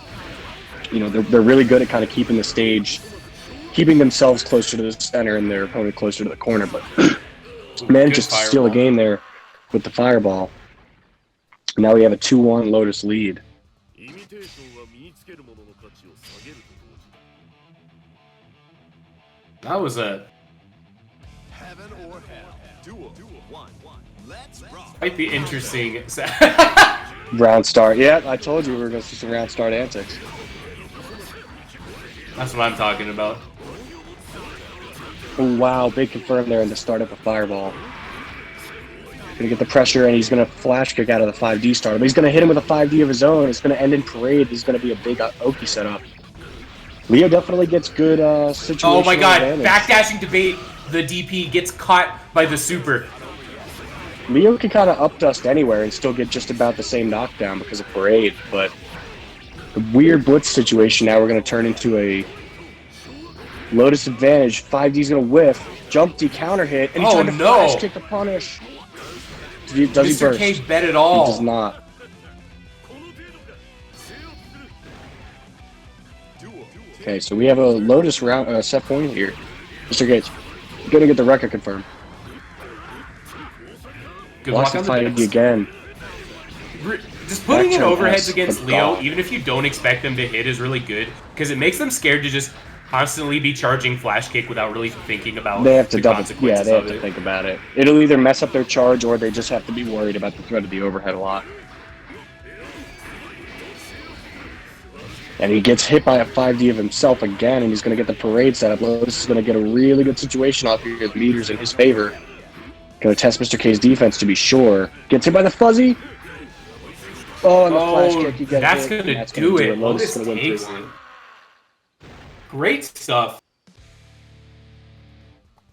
You know, they're really good at kind of keeping the stage, keeping themselves closer to the center and their opponent closer to the corner, but manages to steal a game there with the fireball. Now we have a 2-1 Lotus lead. That was a heaven or hell. Duel. 1-1. Let's rock. quite the interesting. Round start. Yeah, I told you we were going to see some round start antics. That's what I'm talking about. Oh, wow, big confirm there in the start of a fireball. Gonna get the pressure, and he's gonna flash kick out of the 5D start. But he's gonna hit him with a 5D of his own. It's gonna end in parade. This is gonna be a big Oki setup. Leo definitely gets good situational Oh my god, advantage. backdashing to bait the DP gets caught by the super. Leo can kind of updust anywhere and still get just about the same knockdown because of parade, but the weird blitz situation now we're gonna turn into a Lotus advantage. 5D's gonna whiff, jump D counter hit, and he tried to flash kick the punish. Does he burst? Mr. K bet it all. He does not. Okay, so we have a Lotus round set point here. Mr. Gates, gonna get the record confirmed. Good Lost luck on the the fight dice. again. Just putting in Back turn overheads S, against but Leo, God. even if you don't expect them to hit, is really good. Because it makes them scared to just constantly be charging flash kick without really thinking about They have to the double. consequences Yeah, they have of to it. think about it. It'll either mess up their charge, or they just have to be worried about the threat of the overhead a lot. And he gets hit by a 5D of himself again, and he's going to get the parade set up. Lotus is going to get a really good situation off here. The meter's in his favor. Going to test Mr. K's defense to be sure. Gets hit by the fuzzy. Oh, and the flash kick. He gets that's hit. going to That's do gonna it. Lotus is Lotus going to win takes 3-1. it. Great stuff.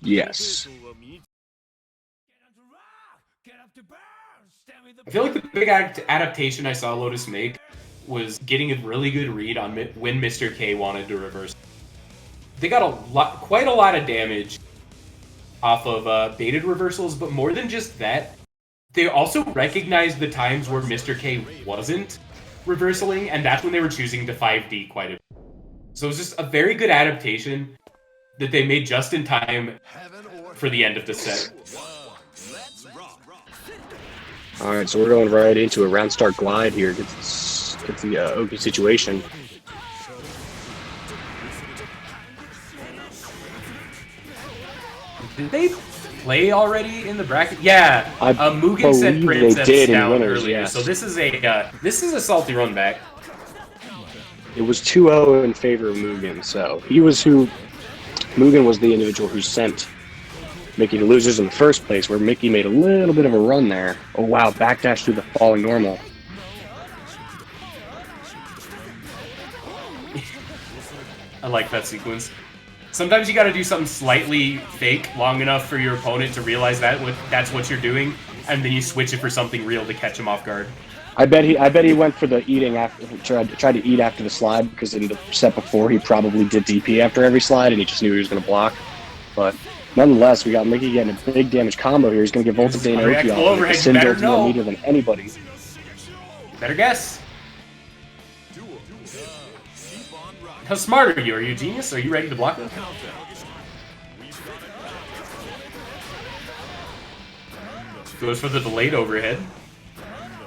Yes. I feel like the big adaptation I saw Lotus make was getting a really good read on when Mr. K wanted to reverse. They got quite a lot of damage off of baited reversals, but more than just that, they also recognized the times where Mr. K wasn't reversaling, and that's when they were choosing to 5D quite a bit. So it was just a very good adaptation that they made just in time for the end of the set. All right, so we're going right into a round start glide here. Get the Oki situation. Did they play already in the bracket? Yeah, I Mugen sent believe they Princess did in down winners, earlier, yes. so this is a salty run back. It was 2-0 in favor of Mugen, so Mugen was the individual who sent Mickey to losers in the first place, where Mickey made a little bit of a run there. Oh wow, backdash through the falling normal. I like that sequence. Sometimes you gotta do something slightly fake long enough for your opponent to realize that's what you're doing, and then you switch it for something real to catch him off guard. I bet he went for the eating after tried to eat after the slide, because in the set before he probably did DP after every slide and he just knew he was gonna block. But nonetheless, we got Mickey getting a big damage combo here. He's gonna get Voltage Dane Oki off. Overhead, Sin better builds more know. meter than anybody. Better guess. How smart are you? Are you a genius? Are you ready to block them? Goes for the delayed overhead.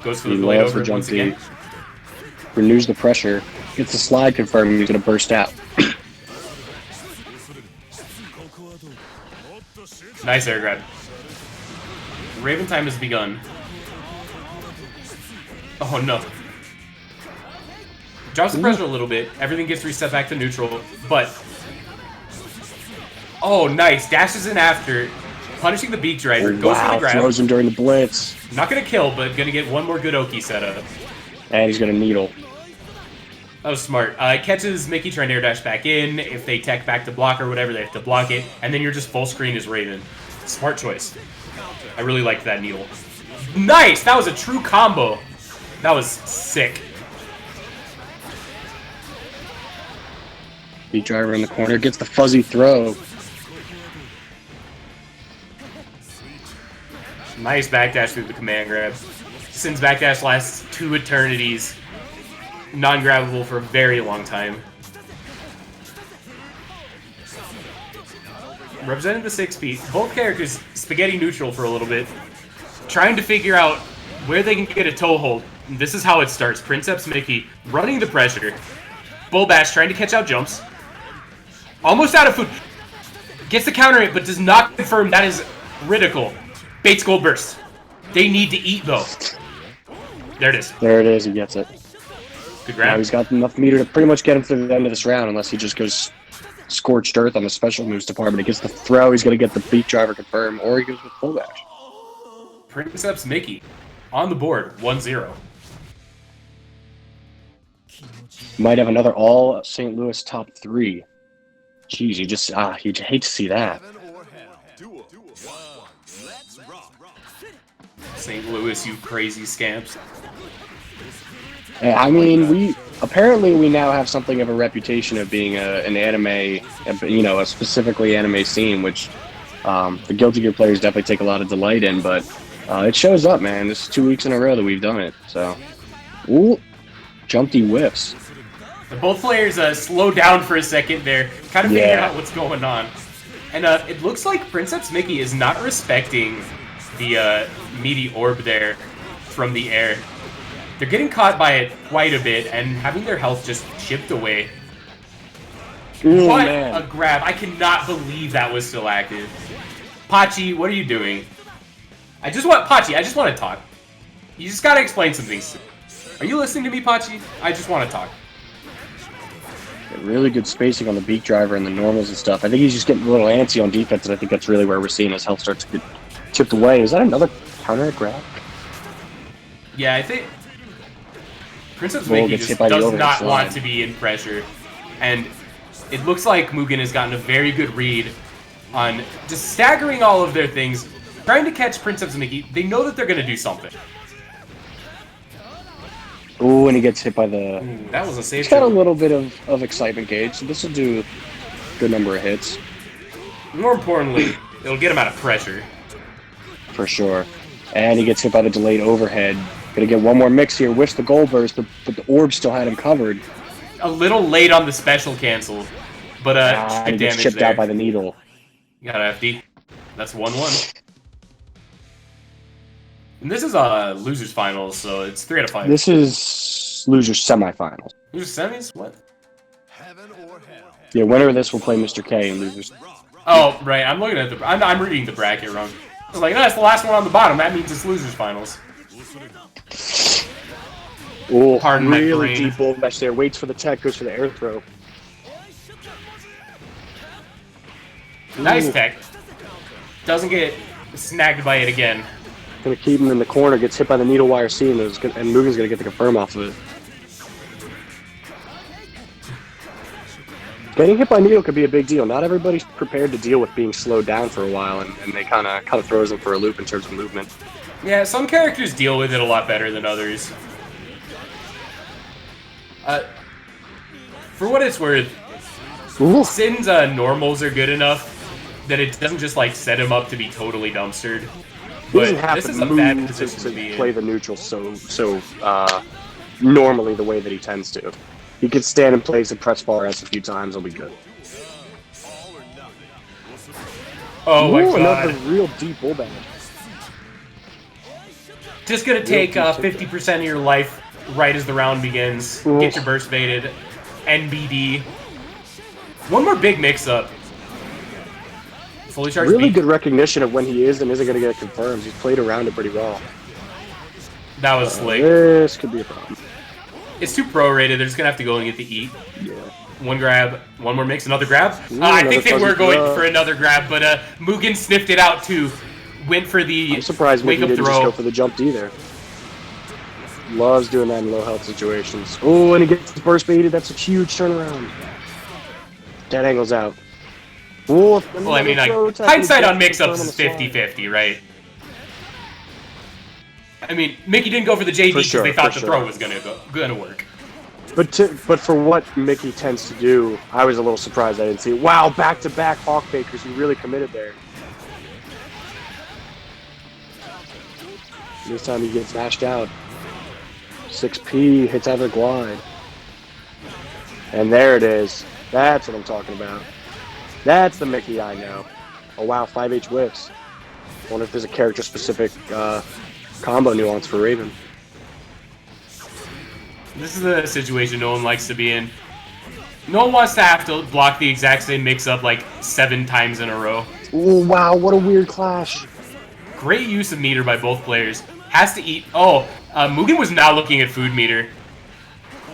Goes for the He delayed loves the overhead jump once again. D. Renews the pressure. Gets the slide confirmed. He's gonna burst out. Nice air grab. Raven time has begun. Oh no. Drops the pressure a little bit. Everything gets reset back to neutral, but... Oh, nice. Dashes in after. Punishing the beak driver. Goes for the grab. Throws him during the blitz. Not gonna kill, but gonna get one more good Oki setup. And he's gonna needle. That was smart. Catches Mickey trying to air dash back in. If they tech back to block or whatever, they have to block it. And then you're just full screen as Raven. Smart choice. I really liked that needle. Nice! That was a true combo. That was sick. Beat driver in the corner. Gets the fuzzy throw. Nice backdash through the command grab. Sin's backdash lasts 2 eternities. Non-grabbable for a very long time. Representing the 6 feet. Both characters spaghetti neutral for a little bit. Trying to figure out where they can get a toe hold. And this is how it starts. Princeps Mickey running the pressure. Bull Bash trying to catch out jumps. Almost out of food. Gets the counter hit, but does not confirm. That is critical. Bates Gold Burst. They need to eat, though. There it is. There it is. He gets it. Good Now grab. he's got enough meter to pretty much get him through the end of this round, unless he just goes scorched earth on the special moves department. He gets the throw. He's going to get the beat driver confirmed, or he goes with full bash. Princeps Mickey on the board, 1-0. Might have another all St. Louis top 3. Jeez, you'd hate to see that. St. Louis, you crazy scamps. I mean, we now have something of a reputation of being an anime, a specifically anime scene, which the Guilty Gear players definitely take a lot of delight in. But it shows up, man. This is 2 weeks in a row that we've done it. So, ooh, jumpy whiffs. Both players slowed down for a second there, kind of figuring out what's going on. And it looks like Princeps Mickey is not respecting the meaty orb there from the air. They're getting caught by it quite a bit and having their health just chipped away. Ooh, What man. a grab. I cannot believe that was still active. Pachi, what are you doing? Pachi, I just want to talk. You just gotta explain some things to me. Are you listening to me, Pachi? I just want to talk. Really good spacing on the beak driver and the normals and stuff. I think he's just getting a little antsy on defense, and I think that's really where we're seeing his health start to get chipped away. Is that another counter grab? Yeah, I think Princess Bull Mickey gets just hit by the does overhead not slide. want to be in pressure. And it looks like Mugen has gotten a very good read on just staggering all of their things, trying to catch Princess Mickey. They know that they're going to do something. Ooh, and he gets hit by the... Ooh, that was a safe He's got a shot. little bit of excitement gauge, so this will do a good number of hits. More importantly, it'll get him out of pressure. For sure. And he gets hit by the delayed overhead. Gonna get one more mix here, whiffs the gold burst, but the orb still had him covered. A little late on the special cancel, but And he good gets damage chipped there. out by the needle. You got FD. That's 1-1. And this is a losers finals, so it's 3 out of 5. This is losers semifinals. Losers semis? What? Heaven or hell. Yeah, winner of this will play Mr. K and losers. Oh, right. I'm looking at the. I'm reading the bracket wrong. I was like, no, that's the last one on the bottom. That means it's losers finals. Oh, Pardon my really brain. deep bull mesh there. Waits for the tech, goes for the air throw. Nice Ooh. tech. Doesn't get snagged by it again. Gonna keep him in the corner, gets hit by the needle wire C, and Mugen's gonna get the confirm off of it. Getting hit by needle could be a big deal. Not everybody's prepared to deal with being slowed down for a while, and they kind of throws them for a loop in terms of movement. Yeah, some characters deal with it a lot better than others. For what it's worth, Ooh. Sin's normals are good enough that it doesn't just like set him up to be totally dumpstered. He doesn't But have this to is a bad move position to be to in. play the neutral so normally the way that he tends to. He could stand in place and press far S a few times, he'll be good. Oh my Ooh, god. another real deep bull damage. Just gonna take 50% of your life right as the round begins. Ooh. Get your burst baited. NBD. One more big mix-up. Fully charged Really beat. good recognition of when he is and isn't going to get confirmed. He's played around it pretty well. That was slick. This could be a problem. It's too pro-rated. They're just gonna have to go and get the eat. Yeah. One grab, one more mix, another grab. Ooh, I another think they fuzzy were going grab. for another grab, but Mugen sniffed it out too. Went for the I'm surprised Mickey wake-up didn't just throw. go for the jump D there. Loves doing that in low health situations. Oh, and he gets burst baited. That's a huge turnaround. Dead angle's out. Oh, Well, I mean, like, hindsight on mix-ups is 50-50, right? I mean, Mickey didn't go for the JD For because sure, they thought for the sure. throw was gonna work. But for what Mickey tends to do, I was a little surprised I didn't see it. Wow, back-to-back Hawk Bakers. He really committed there. This time he gets dashed out. 6P hits out of the glide. And there it is. That's what I'm talking about. That's the Mickey I know. Oh wow, 5H whiffs. Wonder if there's a character-specific combo nuance for Raven. This is a situation no one likes to be in. No one wants to have to block the exact same mix-up like 7 times in a row. Oh wow, what a weird clash. Great use of meter by both players. Has to eat. Oh, Mugen was not looking at food meter.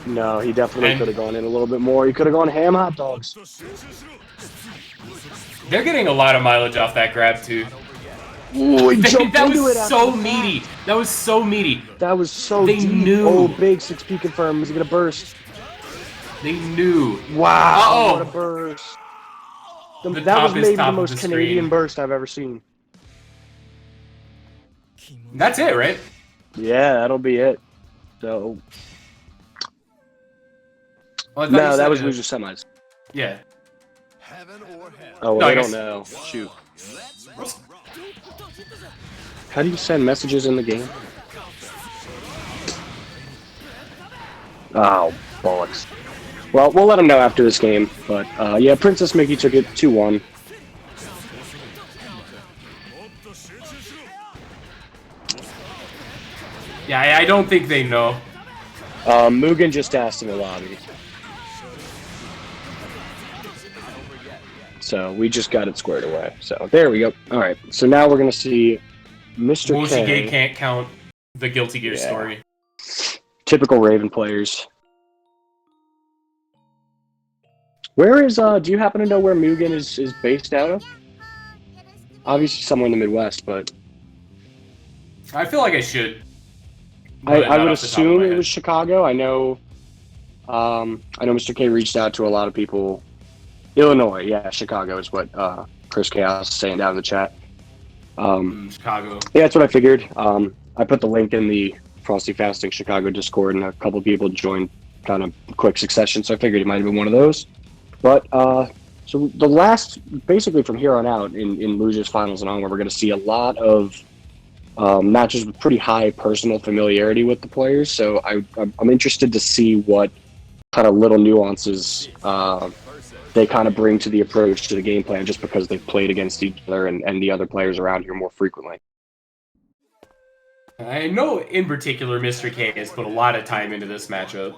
No, he definitely And- could have gone in a little bit more. He could have gone ham hot dogs. They're getting a lot of mileage off that grab too. Ooh, he jumped That into was it after so the meaty. fact. That was so meaty. That was so They deep. knew. Oh, big 6P confirmed. Is he gonna burst? They knew. Wow, Uh-oh. what a burst. The That top was is maybe top the of most the Canadian screen. burst I've ever seen. That's it, right? Yeah, that'll be it. So Well, I thought you no, said that was it. loser semis. Yeah. Heaven or hell. Oh, well, No, I they guess- don't know. Shoot. How do you send messages in the game? Oh, bollocks. Well, we'll let them know after this game. But yeah, Princess Mickey took it 2-1. Yeah, I don't think they know. Mugen just asked in the lobby. So we just got it squared away. So there we go. All right. So now we're gonna see Mr. Woshige K. can't count the Guilty Gear story. Typical Raven players. Where is do you happen to know where Mugen is based out of? Obviously somewhere in the Midwest, but I feel like I should. I would assume it was Chicago. I know Mr. K reached out to a lot of people. Illinois, yeah, Chicago is what Chris Chaos is saying down in the chat. Chicago. Yeah, that's what I figured. I put the link in the Frosty Fasting Chicago Discord, and a couple people joined kind of quick succession, so I figured it might have been one of those. But so the last, basically from here on out in Losers Finals and onward, we're going to see a lot of matches with pretty high personal familiarity with the players. So I'm interested to see what kind of little nuances they kind of bring to the approach to the game plan, just because they've played against each other and the other players around here more frequently. I know in particular Mr. K has put a lot of time into this matchup.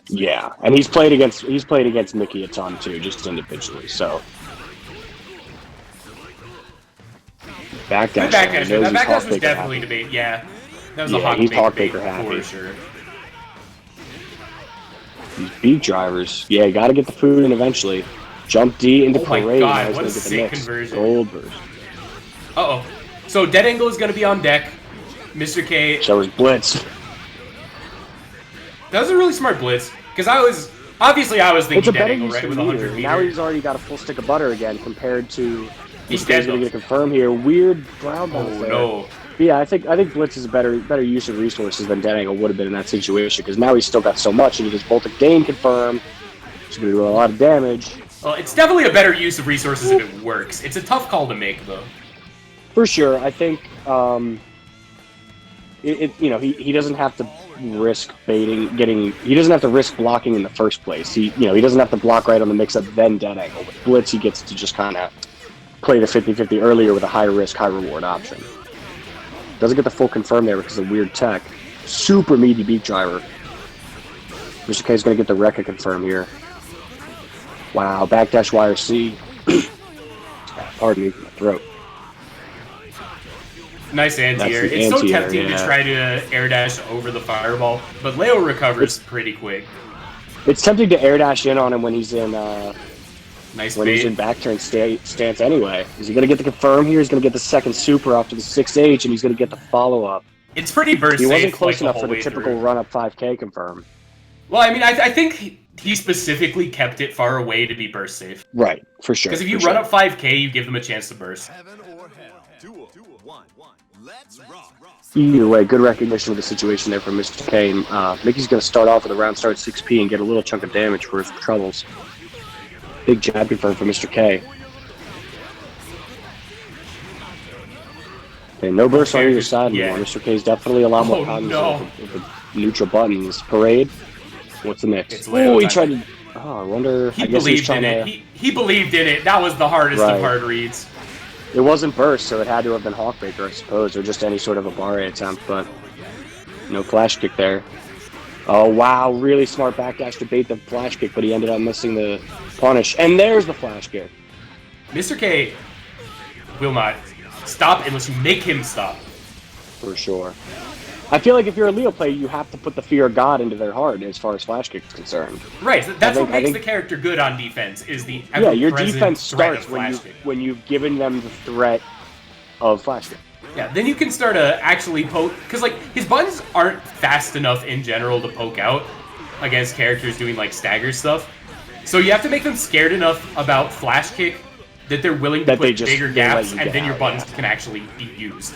Yeah, and he's played against Mickey a ton too, just individually. So backdash. That backdash was definitely debate. Yeah, that was a hot debate for sure. These beat drivers. Yeah, you got to get the food in eventually. Jump D into parade. Oh my god, what a sick conversion. Gold burst. Uh-oh. So Dead Angle is going to be on deck. Mr. K. So is Blitz. That was a really smart blitz. Because I was thinking Dead Angle right with 100 meters. Now he's already got a full stick of butter again compared to... He's going to get a confirm here. Weird brown bounce there. No. Yeah, I think Blitz is a better use of resources than Dead Angle would have been in that situation, because now he's still got so much, and he just bolt a gain confirm. It's going to do a lot of damage. Well, it's definitely a better use of resources if it works. It's a tough call to make, though. For sure, I think he doesn't have to risk he doesn't have to risk blocking in the first place. He doesn't have to block right on the mix-up, then Dead Angle. With Blitz, he gets to just kind of play the 50-50 earlier with a high-risk, high-reward option. Doesn't get the full confirm there because of weird tech. Super meaty beat driver. Mr. K is going to get the Rekka confirm here. Wow, backdash wire C. Pardon me, my throat. Nice anti-air. It's so tempting to try to air dash over the fireball, but Leo recovers pretty quick. It's tempting to air dash in on him when he's in he's in back turn stance anyway. Is he going to get the confirm here? He's going to get the second super after the 6H, and he's going to get the follow-up. It's pretty burst safe. He wasn't safe, close enough for the typical run-up 5K confirm. Well, I mean, I think he specifically kept it far away to be burst safe. Right, for sure. Because if you run up 5K, you give them a chance to burst. Heaven or hell. Duel. 1. Let's rock. Either way, good recognition of the situation there from Mr. K. Mickey's going to start off with a round start 6P and get a little chunk of damage for his troubles. Big jab confirm for Mr. K. Okay, no burst on either side anymore. Mr. K is definitely a lot more cognizant of the neutral buttons. Parade. What's the mix? Oh, he tried to... Oh, I wonder... He believed in it. He believed in it. That was the hardest of hard reads. It wasn't burst, so it had to have been Hawkbaker, I suppose, or just any sort of a barre attempt, but no flash kick there. Oh, wow, really smart backdash to bait the flash kick, but he ended up missing the punish. And there's the flash kick. Mr. K will not stop unless you make him stop. For sure. I feel like if you're a Leo player, you have to put the fear of God into their heart as far as flash kick is concerned. Right, that's what makes the character good on defense, is the your defense starts when you've given them the threat of flash kick. Yeah, then you can start to actually poke, because like his buttons aren't fast enough in general to poke out against characters doing like stagger stuff. So you have to make them scared enough about flash kick that they're willing to put bigger gaps, and then your buttons can actually be used.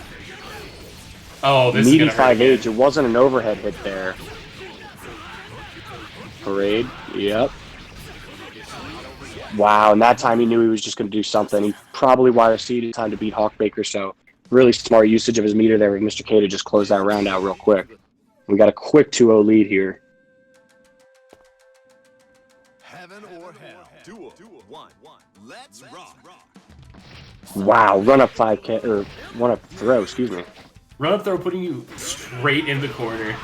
Oh, this meaty is gonna 5H. It wasn't an overhead hit there. Parade. Yep. Wow, and that time he knew he was just going to do something. He probably wire C'd time to beat Hawkbaker, so really smart usage of his meter there with Mr. K to just close that round out real quick. We got a quick 2-0 lead here. Heaven or hell. Duel. 1. Let's rock. Wow, run up 5K, or run up throw, excuse me. Run up throw putting you straight in the corner.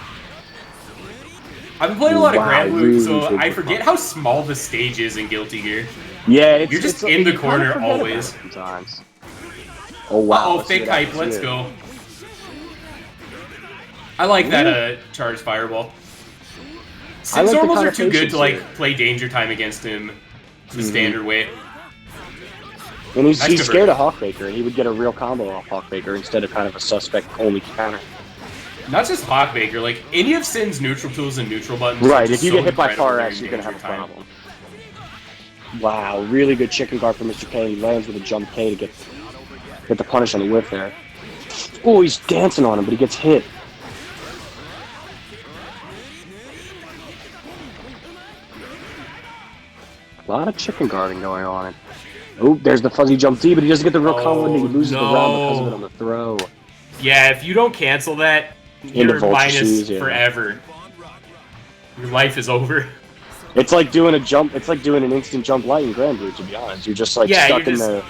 I've been playing a lot of Grand Blue, so I forget how small the stage is in Guilty Gear. Yeah, you're just in the corner always. Sometimes. Oh wow! Uh oh, fake hype. Let's go. I like that charged fireball. Since normals are too good to like play danger time against him the standard way. And he's scared of Hawkbaker, and he would get a real combo off Hawkbaker instead of kind of a suspect only counter. Not just Hawkbaker, like any of Sin's neutral tools and neutral buttons. Right, if you get hit by far X, you're gonna have a problem. Wow, really good chicken guard from Mr. K. He lands with a jump K to get the punish on the whiff there. Oh, he's dancing on him, but he gets hit. A lot of chicken guarding going on. Oh, there's the fuzzy jump D, but he doesn't get the real combo, and he loses the round because of it on the throw. Yeah, if you don't cancel that, you're minus forever. Your life is over. It's like doing a jump. It's like doing an instant jump light in Grand Blue. To be honest, you're just like stuck in the.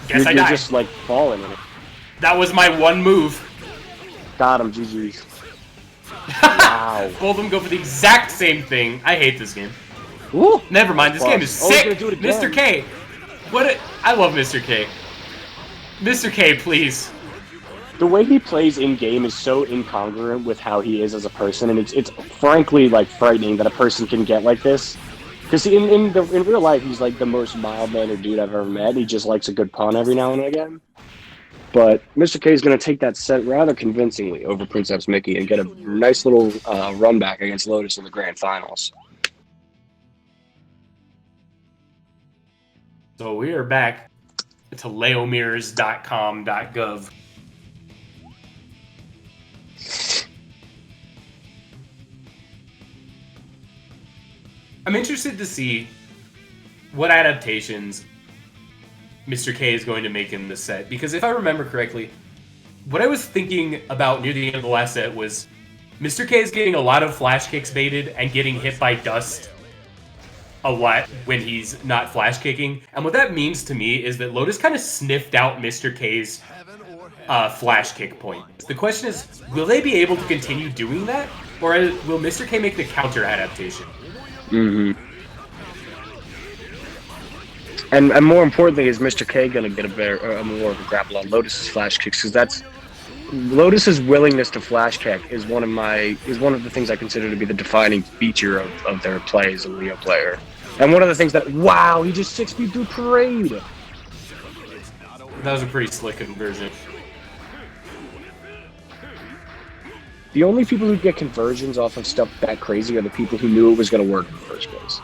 You're just like falling in it. That was my one move. Got him, GG's. Wow. Both of them go for the exact same thing. I hate this game. Ooh, never mind. This game is sick. Mr. K. I love Mr. K. Mr. K, please. The way he plays in game is so incongruent with how he is as a person, and it's frankly like frightening that a person can get like this. Because in real life, he's like the most mild-mannered dude I've ever met. He just likes a good pun every now and again. But Mr. K is going to take that set rather convincingly over Princeps Mickey and get a nice little run back against Lotus in the grand finals. So we are back to leomirrors.com.gov. I'm interested to see what adaptations Mr. K is going to make in this set, because if I remember correctly, what I was thinking about near the end of the last set was Mr. K is getting a lot of flash kicks baited and getting hit by dust a lot when he's not flash kicking. And what that means to me is that Lotus kind of sniffed out Mr. K's flash kick point. The question is, will they be able to continue doing that, or will Mr. K make the counter adaptation? Mm-hmm. And more importantly, is Mr. K going to get more of a grapple on Lotus's flash kicks? Because that's Lotus's willingness to flash kick is one of the things I consider to be the defining feature of their play as a Leo player. And one of the things that he just 6-speed through Parade. That was a pretty slick conversion. The only people who get conversions off of stuff that crazy are the people who knew it was going to work in the first place.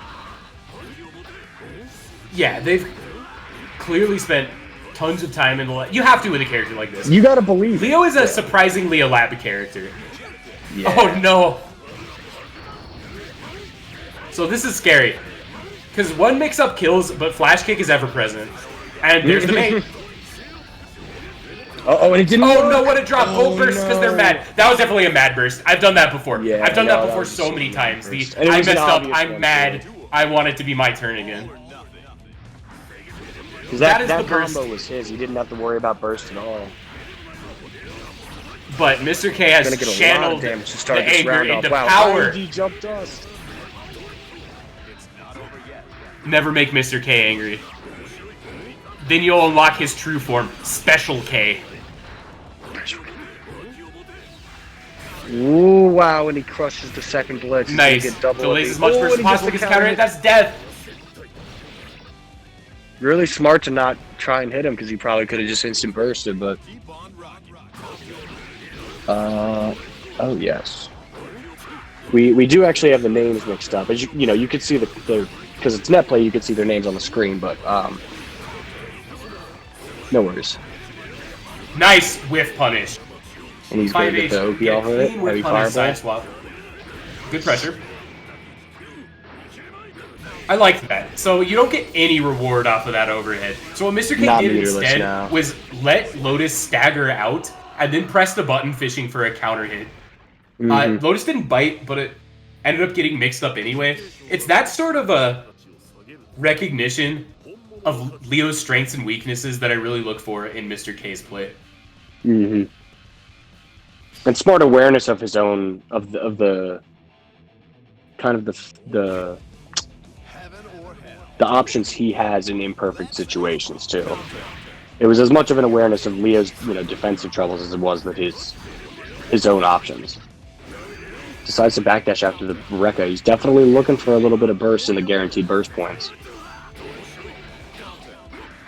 Yeah, they've clearly spent tons of time in the You have to with a character like this. You gotta believe Leo is a surprisingly elaborate character. Yeah. Oh no. So this is scary. Because one mix-up kills, but flash kick is ever present. And there's the mate. And it didn't work. No, what a drop. Burst because they're mad. That was definitely a mad burst. I've done that before. Yeah, I've done that before so many times. I messed up, I'm mad, I want it to be my turn again. Because that combo was his. He didn't have to worry about burst at all. But Mr. K has channeled the anger into power. Jump dust. Never make Mr. K angry. Then you'll unlock his true form, Special K. Ooh, wow, and he crushes the second blitz. Nice. Delays as much burst as possible to counter it. That's death. Really smart to not try and hit him, because he probably could have just instant bursted, but... oh, yes. We do actually have the names mixed up. As you could see because it's net play, you could see their names on the screen, but, no worries. Nice whiff punish. And he's going to get the OP off of it. Heavy fireball. Swap. Good pressure. I like that. So you don't get any reward off of that overhead. So what Mr. K did instead was let Lotus stagger out and then press the button fishing for a counter hit. Lotus didn't bite, but it ended up getting mixed up anyway. It's that sort of a recognition of Leo's strengths and weaknesses that I really look for in Mr. K's play. Mm-hmm. and smart awareness of his own of the kind of the options he has in imperfect situations too. It was as much of an awareness of Leo's defensive troubles as it was with his own options. Decides to backdash after the Rekka. He's definitely looking for a little bit of burst in the guaranteed burst points.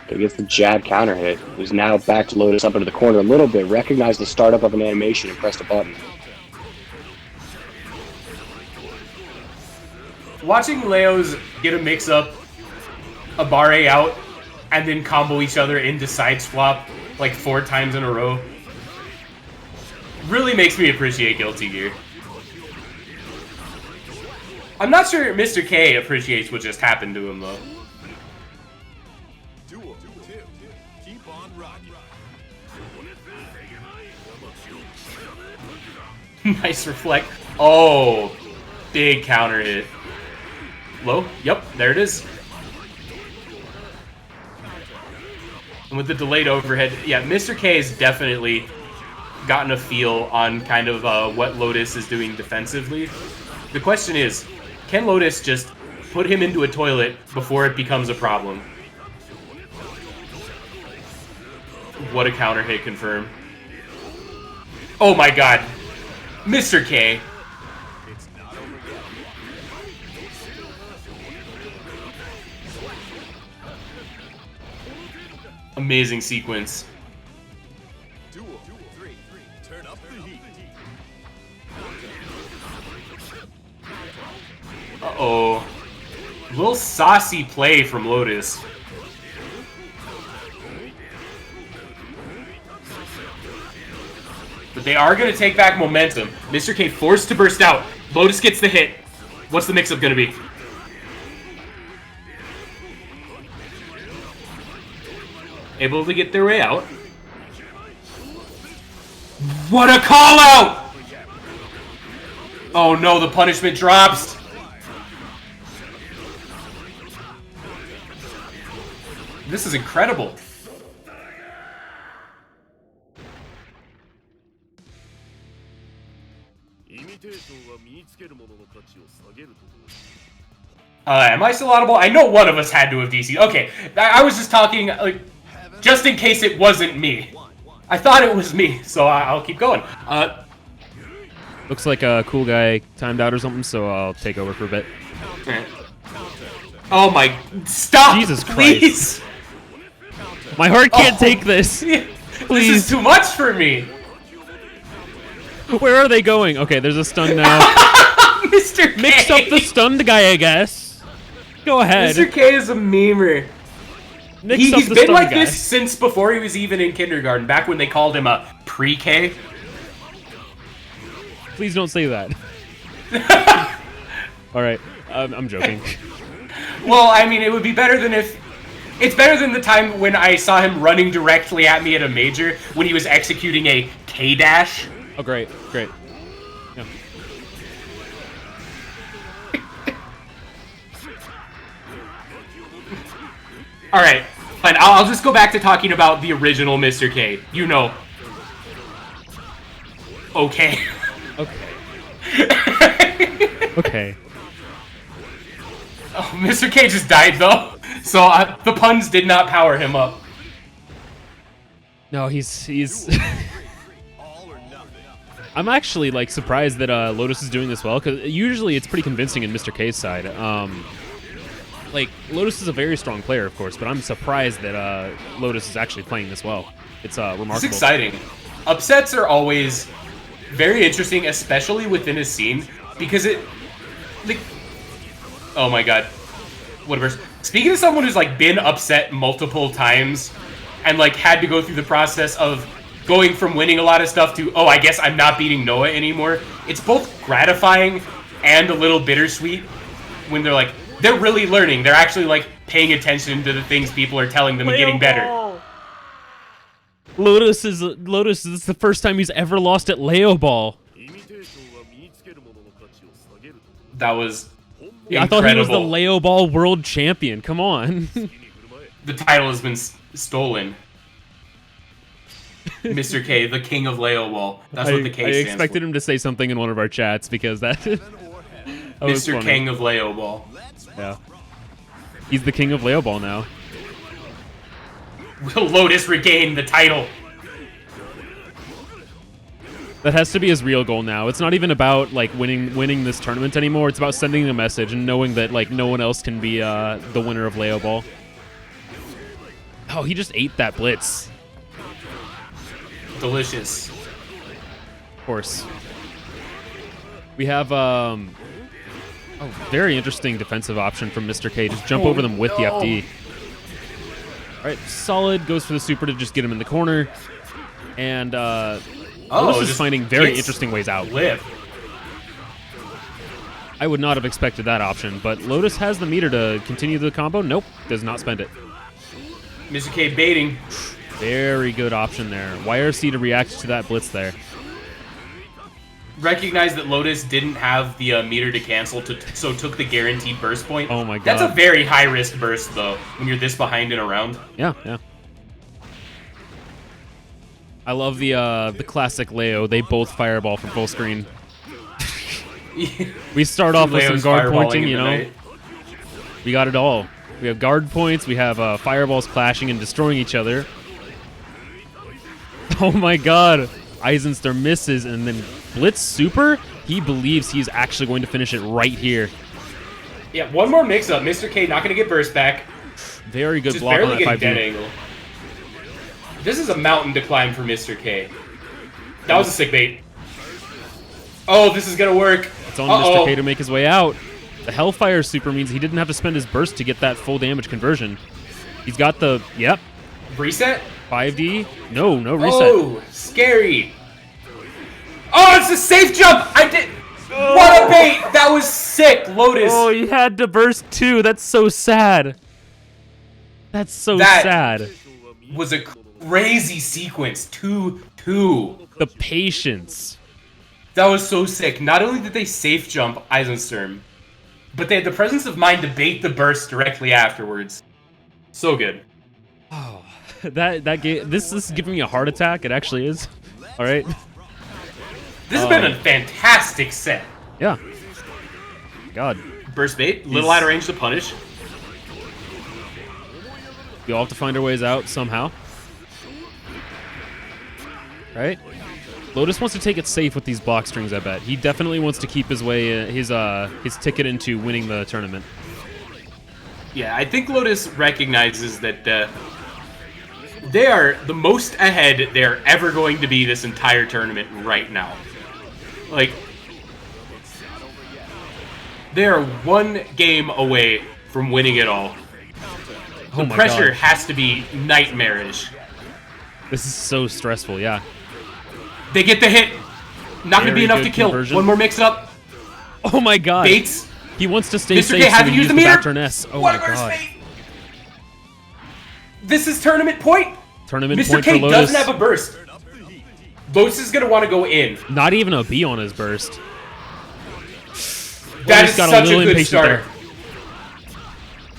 He gets the jab counter hit. He's now back to Lotus up into the corner a little bit. Recognized the startup of an animation and pressed a button. Watching Leo's get a mix-up, a bar-A out, and then combo each other into side swap like 4 times in a row really makes me appreciate Guilty Gear. I'm not sure Mr. K appreciates what just happened to him, though. Keep on rocking. Nice reflect. Oh, big counter hit. Low? Yep, there it is. And with the delayed overhead, yeah, Mr. K has definitely gotten a feel on kind of what Lotus is doing defensively. The question is, can Lotus just put him into a toilet before it becomes a problem? What a counter hit confirm. Oh my god. Mr. K. Amazing sequence. Duel 3. Turn up the heat. Uh-oh. Little saucy play from Lotus. But they are going to take back momentum. Mr. K forced to burst out. Lotus gets the hit. What's the mix-up going to be? Able to get their way out. What a call out! Oh no, the punishment drops. This is incredible. Am I still audible? I know one of us had to have DC. Okay, I was just talking, like, just in case it wasn't me. I thought it was me, so I'll keep going. Looks like a cool guy timed out or something, so I'll take over for a bit. Oh my... Stop! Jesus please! Christ. My heart can't take this. This Please. is too much for me. Where are they going? Okay, there's a stun now. Mr. K! Mix up the stunned guy, I guess. Go ahead. Mr. K is a memer. Mix up He's the been stunned like guy. this since before he was even in kindergarten, back when they called him a pre-K. Please don't say that. All right, I'm joking. Well, I mean, it would be better than if... It's better than the time when I saw him running directly at me at a major when he was executing a K-dash. Oh, great, great. Yeah. Alright, fine. I'll just go back to talking about the original Mr. K. You know. Okay. Okay. Okay. Oh, Mr. K just died, though. So the puns did not power him up. No, he's. All or nothing. I'm actually like surprised that Lotus is doing this well, because usually it's pretty convincing in Mr. K's side. Like Lotus is a very strong player, of course, but I'm surprised that Lotus is actually playing this well. It's remarkable. It's exciting. Upsets are always very interesting, especially within a scene, because it... Like, oh my god. Whatever. Speaking of someone who's like been upset multiple times and like had to go through the process of going from winning a lot of stuff to, oh, I guess I'm not beating Noah anymore, it's both gratifying and a little bittersweet when they're like, they're really learning. They're actually like paying attention to the things people are telling them and getting better. Lotus is the first time he's ever lost at Leo Ball. That was Yeah, I thought he was the Leo Ball world champion. Come on. The title has been stolen. Mr. K, the king of Leo Ball. That's what the K I stands expected for. him to say something in one of our chats because that, that was Mr. funny. King of Leo Ball. Yeah. He's the king of Leo Ball now. Will Lotus regain the title? That has to be his real goal now. It's not even about like winning this tournament anymore. It's about sending a message and knowing that like no one else can be the winner of Leo Ball. Oh, he just ate that blitz. Delicious. Of course. We have a very interesting defensive option from Mr. K. Just jump over them with the FD. All right, solid. Goes for the super to just get him in the corner. And Lotus is finding very interesting ways out. Live. I would not have expected that option, but Lotus has the meter to continue the combo. Nope, does not spend it. Mr. K baiting. Very good option there. YRC to react to that blitz there. Recognize that Lotus didn't have the meter to cancel, so took the guaranteed burst point. Oh my god. That's a very high-risk burst, though, when you're this behind in a round. Yeah, yeah. I love the classic Leo. They both fireball from full screen. We start off with some guard pointing, you know. Night. We got it all. We have guard points. We have fireballs clashing and destroying each other. Oh my god. Eisenster misses and then blitz super. He believes he's actually going to finish it right here. Yeah, one more mix-up. Mr. K not going to get burst back. Very good Just block on barely that getting 5G. dead angle. This is a mountain to climb for Mr. K. That was a sick bait. Oh, this is going to work. It's on Mr. K to make his way out. The Hellfire super means he didn't have to spend his burst to get that full damage conversion. He's got the, yep, Reset? 5D. No reset. Oh, scary. Oh, it's a safe jump. I did. What a bait. That was sick, Lotus. Oh, he had to burst too. That's so sad. That's so sad. Was a crazy sequence. 2-2. The patience. That was so sick. Not only did they safe jump Eisensturm, but they had the presence of mind to bait the burst directly afterwards. So good. Oh, that game. This is giving me a heart attack. It actually is. All right. This has been a fantastic set. Yeah. God. Burst bait, little out of range to punish. We all have to find our ways out somehow. Right? Lotus wants to take it safe with these block strings, I bet. He definitely wants to keep his way, his ticket into winning the tournament. Yeah, I think Lotus recognizes that they are the most ahead they're ever going to be this entire tournament right now. Like, they are one game away from winning it all. The pressure has to be nightmarish. This is so stressful, yeah. They get the hit. Not going to be enough to kill. Conversion. One more mix-up. Oh my god. Baits. He wants to stay Mr. safe, K so hasn't he used used the the meter. back turn S. Oh What my a burst god. bait. This is tournament point. Tournament Mr. point K for Lotus. doesn't have a burst. Lotus is going to want to go in. Not even a B on his burst. That Lotus is got such a little good impatient start. there.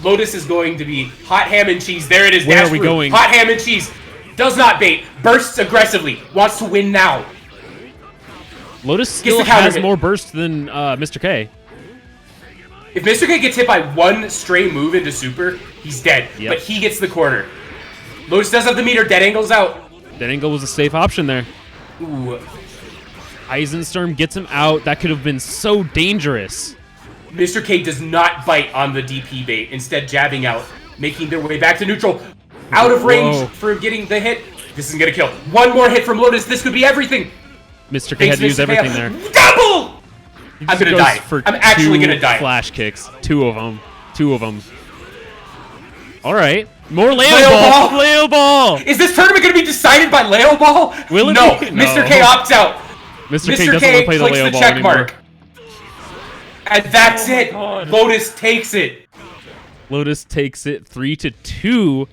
Lotus is going to be hot ham and cheese. There it is. Where dash are we through. going? Hot ham and cheese. Does not bait. Bursts aggressively. Wants to win now. Lotus the still counter has hit. more burst than Mr. K. If Mr. K gets hit by one stray move into super, he's dead. Yep. But he gets the corner. Lotus does have the meter. Dead angle's out. That angle was a safe option there. Ooh. Eisensturm gets him out. That could have been so dangerous. Mr. K does not bite on the DP bait, instead jabbing out, making their way back to neutral. Out of range Whoa. for getting the hit. This isn't going to kill. One more hit from Lotus. This could be everything. Mr. K had to use everything there. Double! He I'm just going to goes die. for I'm actually two going to die. Flash kicks. Two of them. All right. More Leo Leo ball. ball. Leo ball. Is this tournament going to be decided by Leo Ball? Will it No. be? Mr. No. K opts out. Mr. K doesn't want to play the clicks Leo the ball check anymore. mark. And that's it. God. Lotus takes it. Lotus takes it 3-2.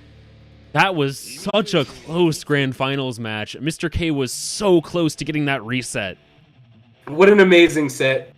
That was such a close grand finals match. Mr. K was so close to getting that reset. What an amazing set.